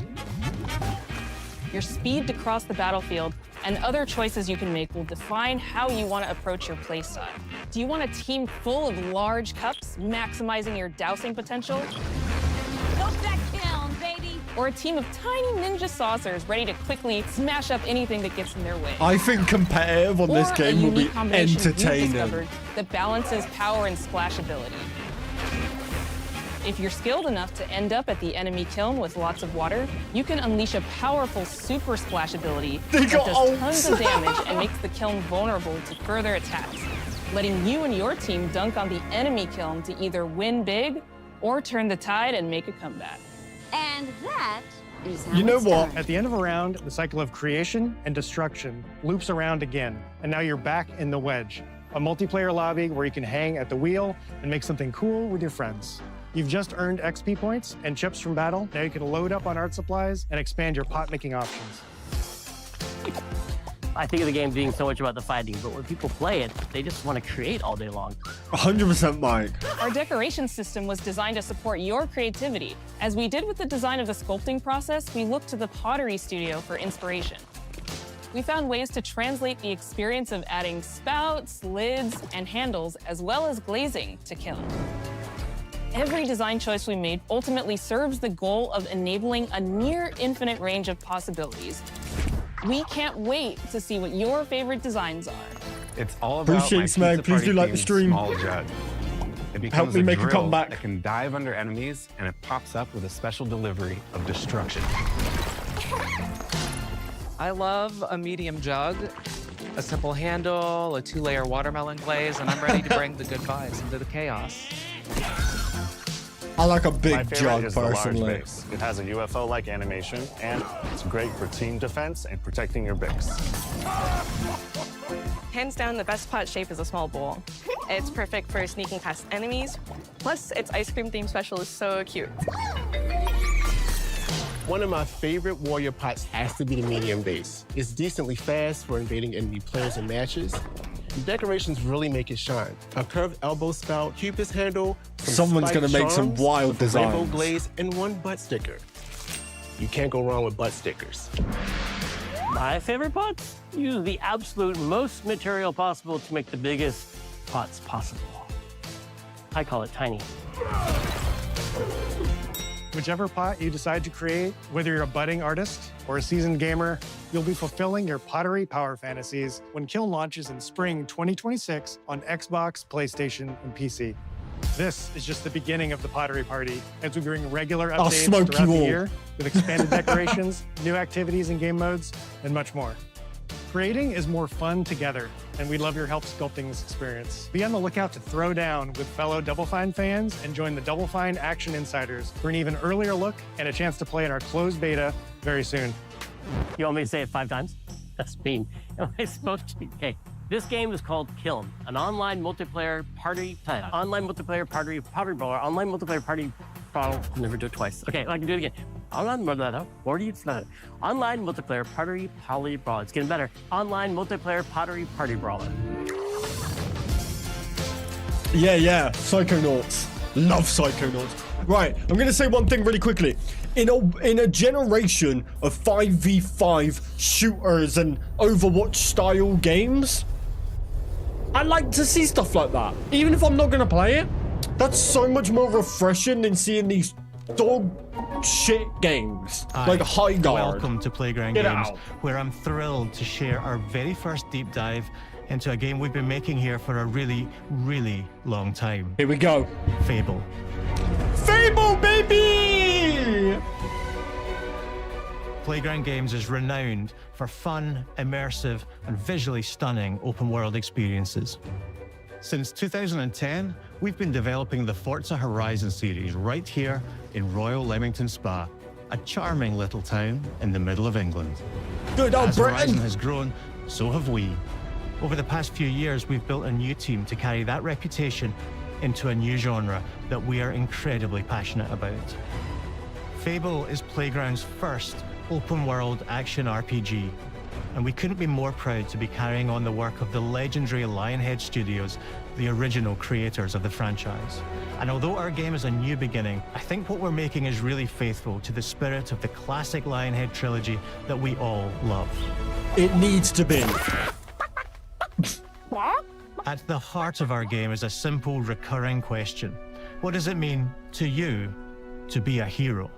your speed to cross the battlefield, and other choices you can make will define how you want to approach your playstyle. Do you want a team full of large cups, maximizing your dousing potential? Go that kiln, baby! Or a team of tiny ninja saucers ready to quickly smash up anything that gets in their way? I think competitive on this game will be entertaining. That balances power and splashability. If you're skilled enough to end up at the enemy kiln with lots of water, you can unleash a powerful super splash ability that does tons of damage and makes the kiln vulnerable to further attacks, letting you and your team dunk on the enemy kiln to either win big or turn the tide and make a comeback. And that is how You know it's what? done. At the end of a round, the cycle of creation and destruction loops around again, and now you're back in the wedge, a multiplayer lobby where you can hang at the wheel and make something cool with your friends. You've just earned XP points and chips from battle. Now you can load up on art supplies and expand your pot-making options. I think of the game being so much about the fighting, but when people play it, they just want to create all day long. 100% Mike. Our decoration system was designed to support your creativity. As we did with the design of the sculpting process, we looked to the pottery studio for inspiration. We found ways to translate the experience of adding spouts, lids, and handles, as well as glazing to kiln. Every design choice we made ultimately serves the goal of enabling a near infinite range of possibilities. We can't wait to see what your favorite designs are. It's all about Appreciate my Smeg. pizza Please party do like the themed stream. Small jug. It becomes Help me make a drill comeback. that can dive under enemies, and it pops up with a special delivery of destruction. I love a medium jug, a simple handle, a 2-layer watermelon glaze, and I'm ready to bring the good vibes into the chaos. I like a My big favorite jug is the large personally. base. It has a UFO-like animation, and it's great for team defense and protecting your base. Hands down, the best pot shape is a small bowl. It's perfect for sneaking past enemies. Plus, its ice cream theme special is so cute. One of my favorite warrior pots has to be the medium base. It's decently fast for invading enemy players and matches. The decorations really make it shine. A curved elbow spout, Cupid's handle, Someone's gonna make some wild designs. Rainbow glaze, and one butt sticker. You can't go wrong with butt stickers. My favorite pots use the absolute most material possible to make the biggest pots possible. I call it tiny. Whichever pot you decide to create, whether you're a budding artist or a seasoned gamer, you'll be fulfilling your pottery power fantasies when Kiln launches in spring 2026 on Xbox, PlayStation, and PC. This is just the beginning of the pottery party as we bring regular updates throughout the year with expanded decorations, new activities and game modes, and much more. Creating is more fun together, and we love your help sculpting this experience. Be on the lookout to throw down with fellow Double Fine fans and join the Double Fine Action Insiders for an even earlier look and a chance to play in our closed beta very soon. You want me to say it 5 times? That's mean. Am I supposed to? Okay. This game is called Kiln, an online multiplayer party brawler, online multiplayer party. Never do it twice. Okay, I can do it again. Online multiplayer party brawler. It's getting better. Online multiplayer pottery party brawler. Yeah, Psychonauts. Love Psychonauts. Right, I'm gonna say one thing really quickly. In a generation of 5v5 shooters and Overwatch style games, I like to see stuff like that. Even if I'm not gonna play it, that's so much more refreshing than seeing these dog shit games like High Guard. Welcome to Playground Games, where I'm thrilled to share our very first deep dive into a game we've been making here for a really, really long time. Here we go. Fable. Fable, baby! Playground Games is renowned for fun, immersive, and visually stunning open-world experiences. Since 2010, we've been developing the Forza Horizon series right here in Royal Leamington Spa, a charming little town in the middle of England. Good old As Britain! Horizon has grown, so have we. Over the past few years, we've built a new team to carry that reputation into a new genre that we are incredibly passionate about. Fable is Playground's first open-world action RPG, and we couldn't be more proud to be carrying on the work of the legendary Lionhead Studios, the original creators of the franchise. And although our game is a new beginning, I think what we're making is really faithful to the spirit of the classic Lionhead trilogy that we all love. It needs to be. At the heart of our game is a simple, recurring question. What does it mean to you to be a hero?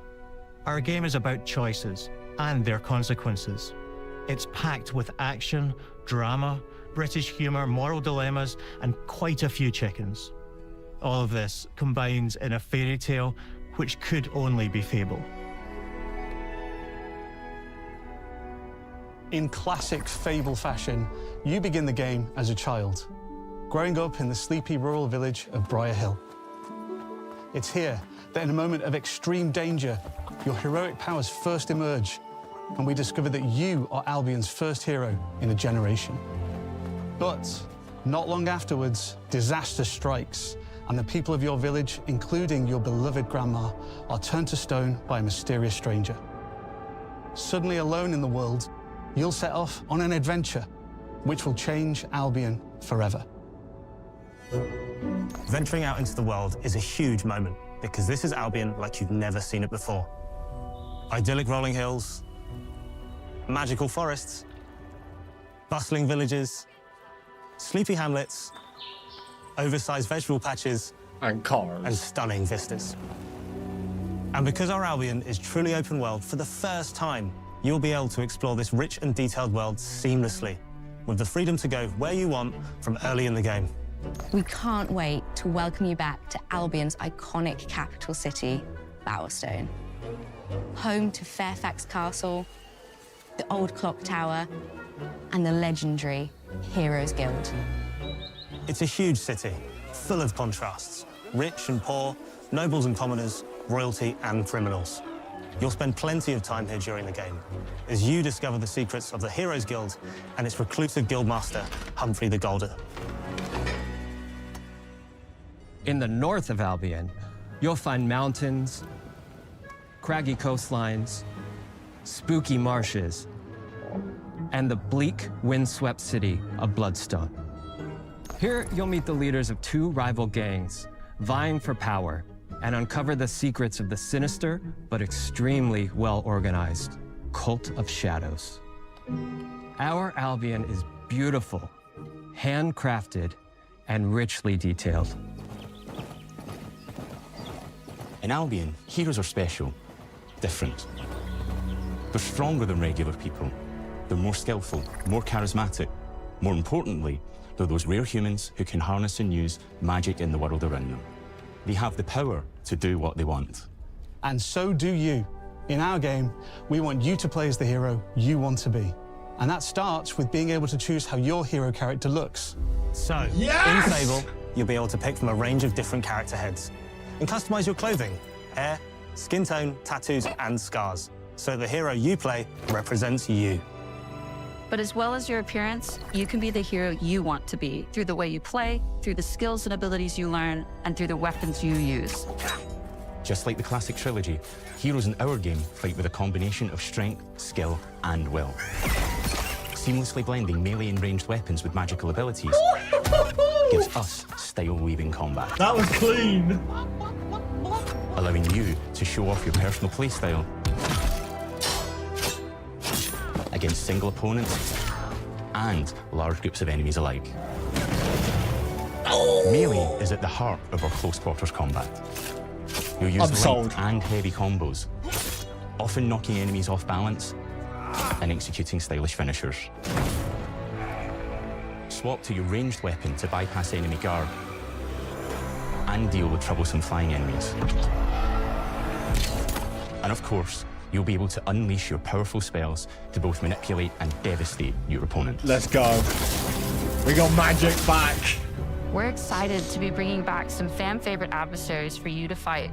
Our game is about choices and their consequences. It's packed with action, drama, British humour, moral dilemmas, and quite a few chickens. All of this combines in a fairy tale which could only be Fable. In classic Fable fashion, you begin the game as a child, growing up in the sleepy rural village of Briar Hill. It's here that in a moment of extreme danger, your heroic powers first emerge, and we discover that you are Albion's first hero in a generation. But not long afterwards, disaster strikes, and the people of your village, including your beloved grandma, are turned to stone by a mysterious stranger. Suddenly alone in the world, you'll set off on an adventure which will change Albion forever. Venturing out into the world is a huge moment because this is Albion like you've never seen it before. Idyllic rolling hills, magical forests, bustling villages, sleepy hamlets, oversized vegetable patches, and cars, and stunning vistas. And because our Albion is truly open world, for the first time, you'll be able to explore this rich and detailed world seamlessly, with the freedom to go where you want from early in the game. We can't wait to welcome you back to Albion's iconic capital city, Bowerstone. Home to Fairfax Castle, the old clock tower, and the legendary Heroes Guild. It's a huge city, full of contrasts. Rich and poor, nobles and commoners, royalty and criminals. You'll spend plenty of time here during the game as you discover the secrets of the Heroes Guild and its reclusive guildmaster, Humphrey the Golden. In the north of Albion, you'll find mountains, craggy coastlines, spooky marshes, and the bleak, windswept city of Bloodstone. Here, you'll meet the leaders of two rival gangs, vying for power, and uncover the secrets of the sinister but extremely well-organized Cult of Shadows. Our Albion is beautiful, handcrafted, and richly detailed. In Albion, heroes are special, different. They're stronger than regular people. They're more skillful, more charismatic. More importantly, they're those rare humans who can harness and use magic in the world around them. They have the power to do what they want. And so do you. In our game, we want you to play as the hero you want to be. And that starts with being able to choose how your hero character looks. So, in Fable, you'll be able to pick from a range of different character heads and customize your clothing, hair, skin tone, tattoos, and scars, so the hero you play represents you. But as well as your appearance, you can be the hero you want to be through the way you play, through the skills and abilities you learn, and through the weapons you use. Just like the classic trilogy, heroes in our game fight with a combination of strength, skill, and will. Seamlessly blending melee and ranged weapons with magical abilities gives us style-weaving combat. That was clean! Allowing you to show off your personal playstyle against single opponents and large groups of enemies alike. Melee is at the heart of our close quarters combat. You'll use light and heavy combos, often knocking enemies off balance and executing stylish finishers. Swap to your ranged weapon to bypass enemy guard and deal with troublesome flying enemies. And of course, you'll be able to unleash your powerful spells to both manipulate and devastate your opponents. Let's go. We got magic back. We're excited to be bringing back some fan-favorite adversaries for you to fight.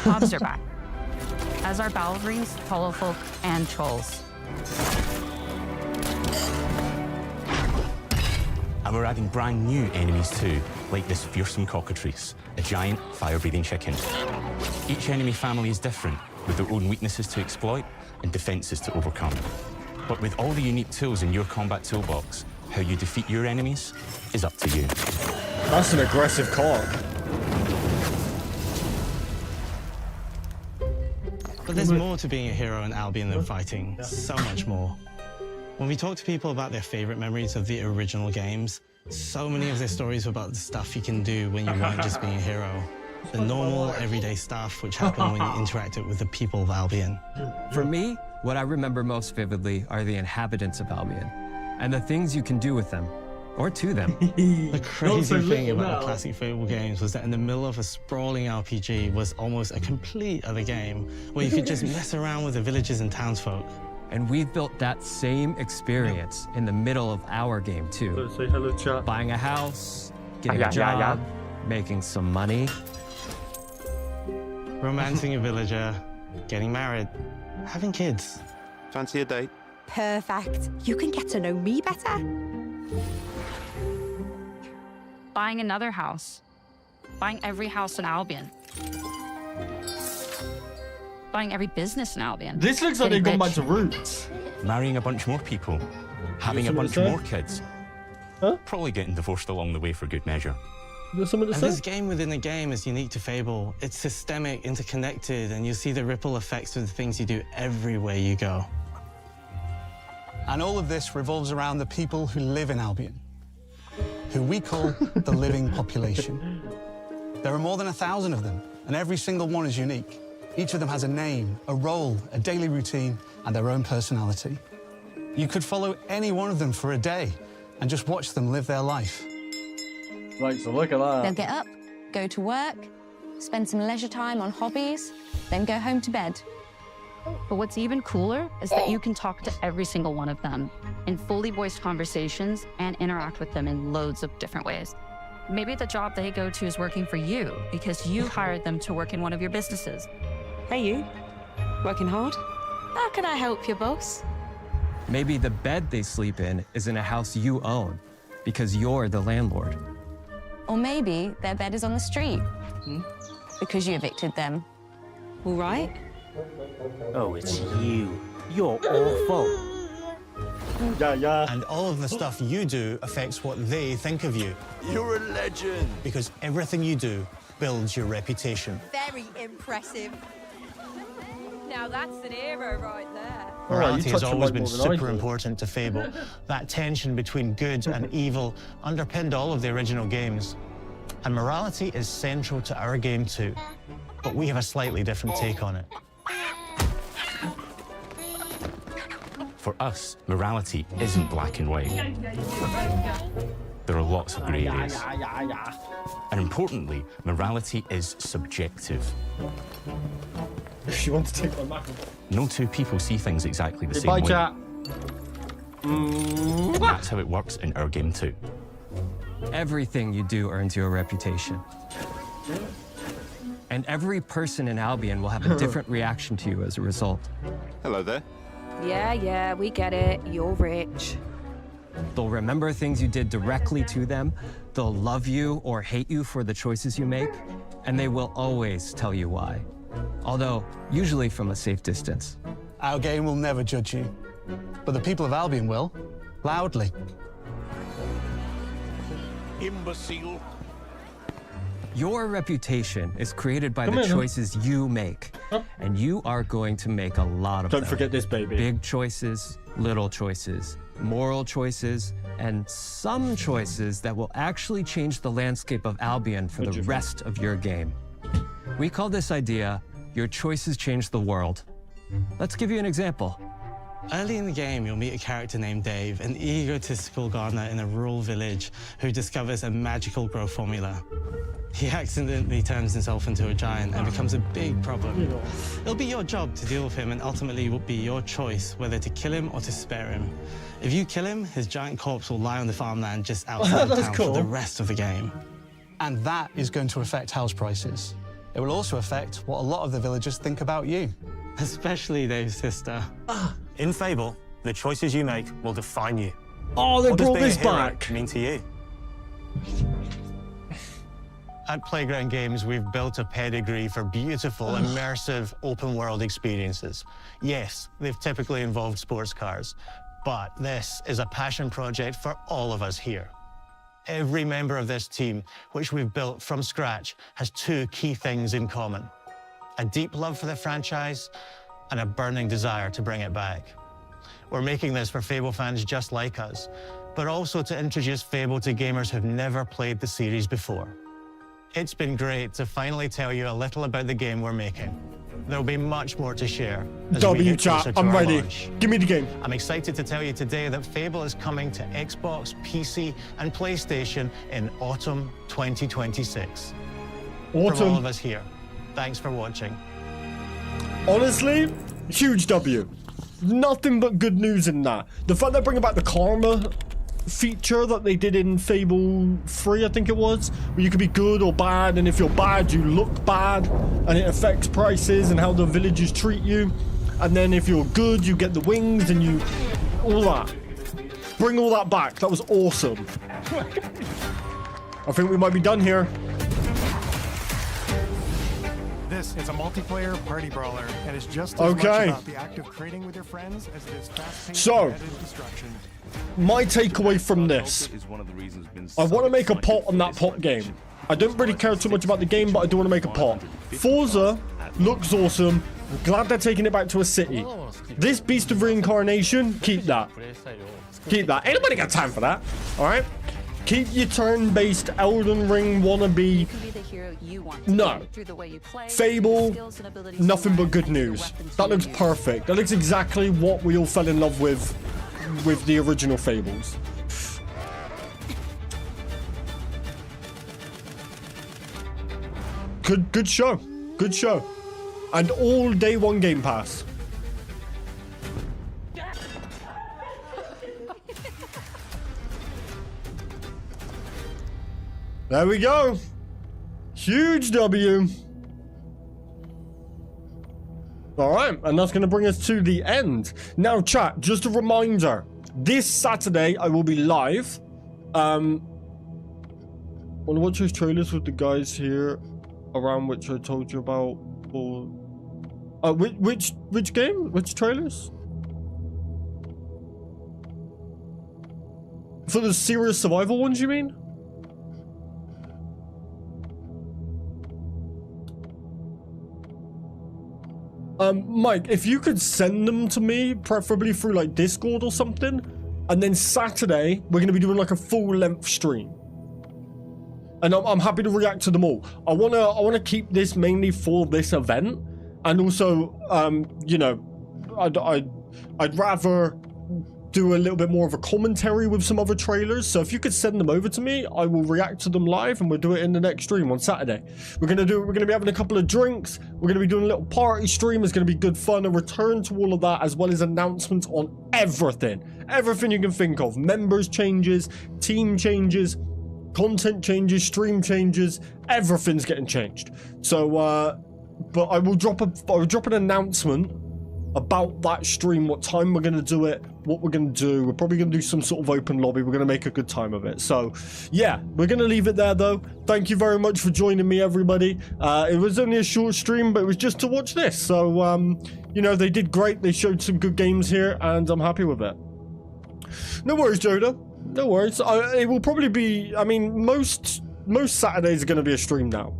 Mobs are back, as are Balverines, Hollowfolk, and Trolls. And we're adding brand new enemies too, like this fearsome cockatrice, a giant fire-breathing chicken. Each enemy family is different, with their own weaknesses to exploit and defenses to overcome. But with all the unique tools in your combat toolbox, how you defeat your enemies is up to you. That's an aggressive cock. But there's more to being a hero in Albion than fighting, so much more. When we talk to people about their favorite memories of the original games, so many of their stories were about the stuff you can do when you weren't just being a hero. The normal, everyday stuff which happened when you interacted with the people of Albion. For me, what I remember most vividly are the inhabitants of Albion and the things you can do with them, or to them. The crazy thing about the classic Fable games was that in the middle of a sprawling RPG was almost a complete other game where you could just mess around with the villages and townsfolk. And we've built that same experience in the middle of our game too. Say hello, chat. Buying a house, getting a job, making some money. Romancing a villager, getting married, having kids. Fancy a date? Perfect. You can get to know me better. Buying another house. Buying every house in Albion. Buying every business in Albion. This looks like they've gone back to roots. Marrying a bunch more people, having a bunch more kids, probably getting divorced along the way for good measure. And this game within a game is unique to Fable. It's systemic, interconnected, and you see the ripple effects of the things you do everywhere you go. And all of this revolves around the people who live in Albion, who we call the living population. There are more than 1,000 of them, and every single one is unique. Each of them has a name, a role, a daily routine, and their own personality. You could follow any one of them for a day and just watch them live their life. Right, so look at that. They'll get up, go to work, spend some leisure time on hobbies, then go home to bed. But what's even cooler is that you can talk to every single one of them in fully voiced conversations and interact with them in loads of different ways. Maybe the job they go to is working for you because you hired them to work in one of your businesses. Hey, you. Working hard? How can I help you, boss? Maybe the bed they sleep in is in a house you own because you're the landlord. Or maybe their bed is on the street because you evicted them. All right. Oh, it's you. You're awful. And all of the stuff you do affects what they think of you. You're a legend. Because everything you do builds your reputation. Very impressive. Now that's an hero right there. Morality has always been more than I super do. important to Fable. That tension between good and evil underpinned all of the original games. And morality is central to our game too, but we have a slightly different take on it. For us, morality isn't black and white. There are lots of grey areas. And importantly, morality is subjective. You want to take my Mac? No two people see things exactly the same Bye, way. chat. That's how it works in our game too. Everything you do earns you a reputation. And every person in Albion will have a different reaction to you as a result. Hello there. Yeah, we get it. You're rich. They'll remember things you did directly to them, they'll love you or hate you for the choices you make, and they will always tell you why. Although, usually from a safe distance. Our game will never judge you, but the people of Albion will, loudly. Imbecile. Your reputation is created by Come the here, choices you make, and you are going to make a lot of them. Don't forget this, baby. Big choices, little choices, moral choices, and some choices that will actually change the landscape of Albion for the rest of your game. We call this idea, your choices change the world. Let's give you an example. Early in the game, you'll meet a character named Dave, an egotistical gardener in a rural village who discovers a magical growth formula. He accidentally turns himself into a giant and becomes a big problem. It'll be your job to deal with him, and ultimately it will be your choice whether to kill him or to spare him. If you kill him, his giant corpse will lie on the farmland just outside of town for the rest of the game. And that is going to affect house prices. It will also affect what a lot of the villagers think about you. Especially Dave's sister. In Fable, the choices you make will define you. Oh, they What does brought being a this hero back. mean to you? At Playground Games, we've built a pedigree for beautiful, immersive, open-world experiences. Yes, they've typically involved sports cars, but this is a passion project for all of us here. Every member of this team, which we've built from scratch, has two key things in common: a deep love for the franchise and a burning desire to bring it back. We're making this for Fable fans just like us, but also to introduce Fable to gamers who've never played the series before. It's been great to finally tell you a little about the game we're making. There'll be much more to share as we get chat, closer to I'm our ready. launch. Give me the game. I'm excited to tell you today that Fable is coming to Xbox, PC, and PlayStation in autumn 2026. From all Autumn. of us here, thanks for watching. Honestly, huge W. Nothing but good news in that. The fact they're bringing back the karma feature that they did in Fable 3, I think it was, where you could be good or bad, and if you're bad, you look bad, and it affects prices and how the villagers treat you. And then if you're good, you get the wings and you... all that. Bring all that back. That was awesome. I think we might be done here. This is a multiplayer party brawler, and it's just as much about the act of trading with your friends as it is fast-paced competitive destruction. My takeaway from this, I want to make a pot on that pot game. I don't really care too much about the game, but I do want to make a pot. Forza looks awesome. I'm glad they're taking it back to a city. This Beast of Reincarnation, keep that. Keep that. Ain't nobody got time for that. All right? Keep your turn-based Elden Ring wannabe. No. Fable, nothing but good news. That looks perfect. That looks exactly what we all fell in love with the original Fables. Good show. Good show. And all day one Game Pass. There we go. Huge W. All right, and that's going to bring us to the end. Now, chat, just a reminder. This Saturday, I will be live. Want to watch those trailers with the guys here around which I told you about? Or which game? Which trailers? For the serious survival ones, you mean? Mike, if you could send them to me, preferably through like Discord or something, and then Saturday we're gonna be doing like a full-length stream, and I'm happy to react to them all. I wanna keep this mainly for this event, and also you know, I'd rather do a little bit more of a commentary with some other trailers. So if you could send them over to me, I will react to them live, and we'll do it in the next stream on Saturday. We're gonna be having a couple of drinks. We're gonna be doing a little party stream. It's gonna be good fun. A return to all of that, as well as announcements on everything you can think of. Members changes, team changes, content changes, stream changes. Everything's getting changed. So but I will drop an announcement about that stream, what time we're going to do it, what we're going to do. We're probably going to do some sort of open lobby. We're going to make a good time of it. So yeah, we're going to leave it there though. Thank you very much for joining me, everybody. It was only a short stream, but it was just to watch this. So you know, they did great. They showed some good games here, and I'm happy with it. No worries, Joda. No worries. It will probably be, I mean, most Saturdays are going to be a stream now.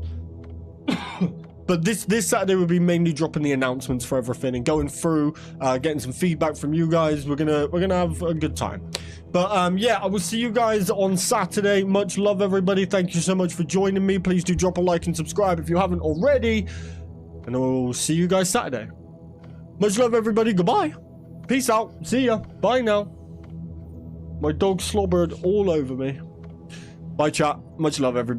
But this Saturday we'll be mainly dropping the announcements for everything and going through, getting some feedback from you guys. We're gonna have a good time. But yeah, I will see you guys on Saturday. Much love, everybody. Thank you so much for joining me. Please do drop a like and subscribe if you haven't already. And I will see you guys Saturday. Much love, everybody. Goodbye. Peace out. See ya. Bye now. My dog slobbered all over me. Bye, chat. Much love, everybody.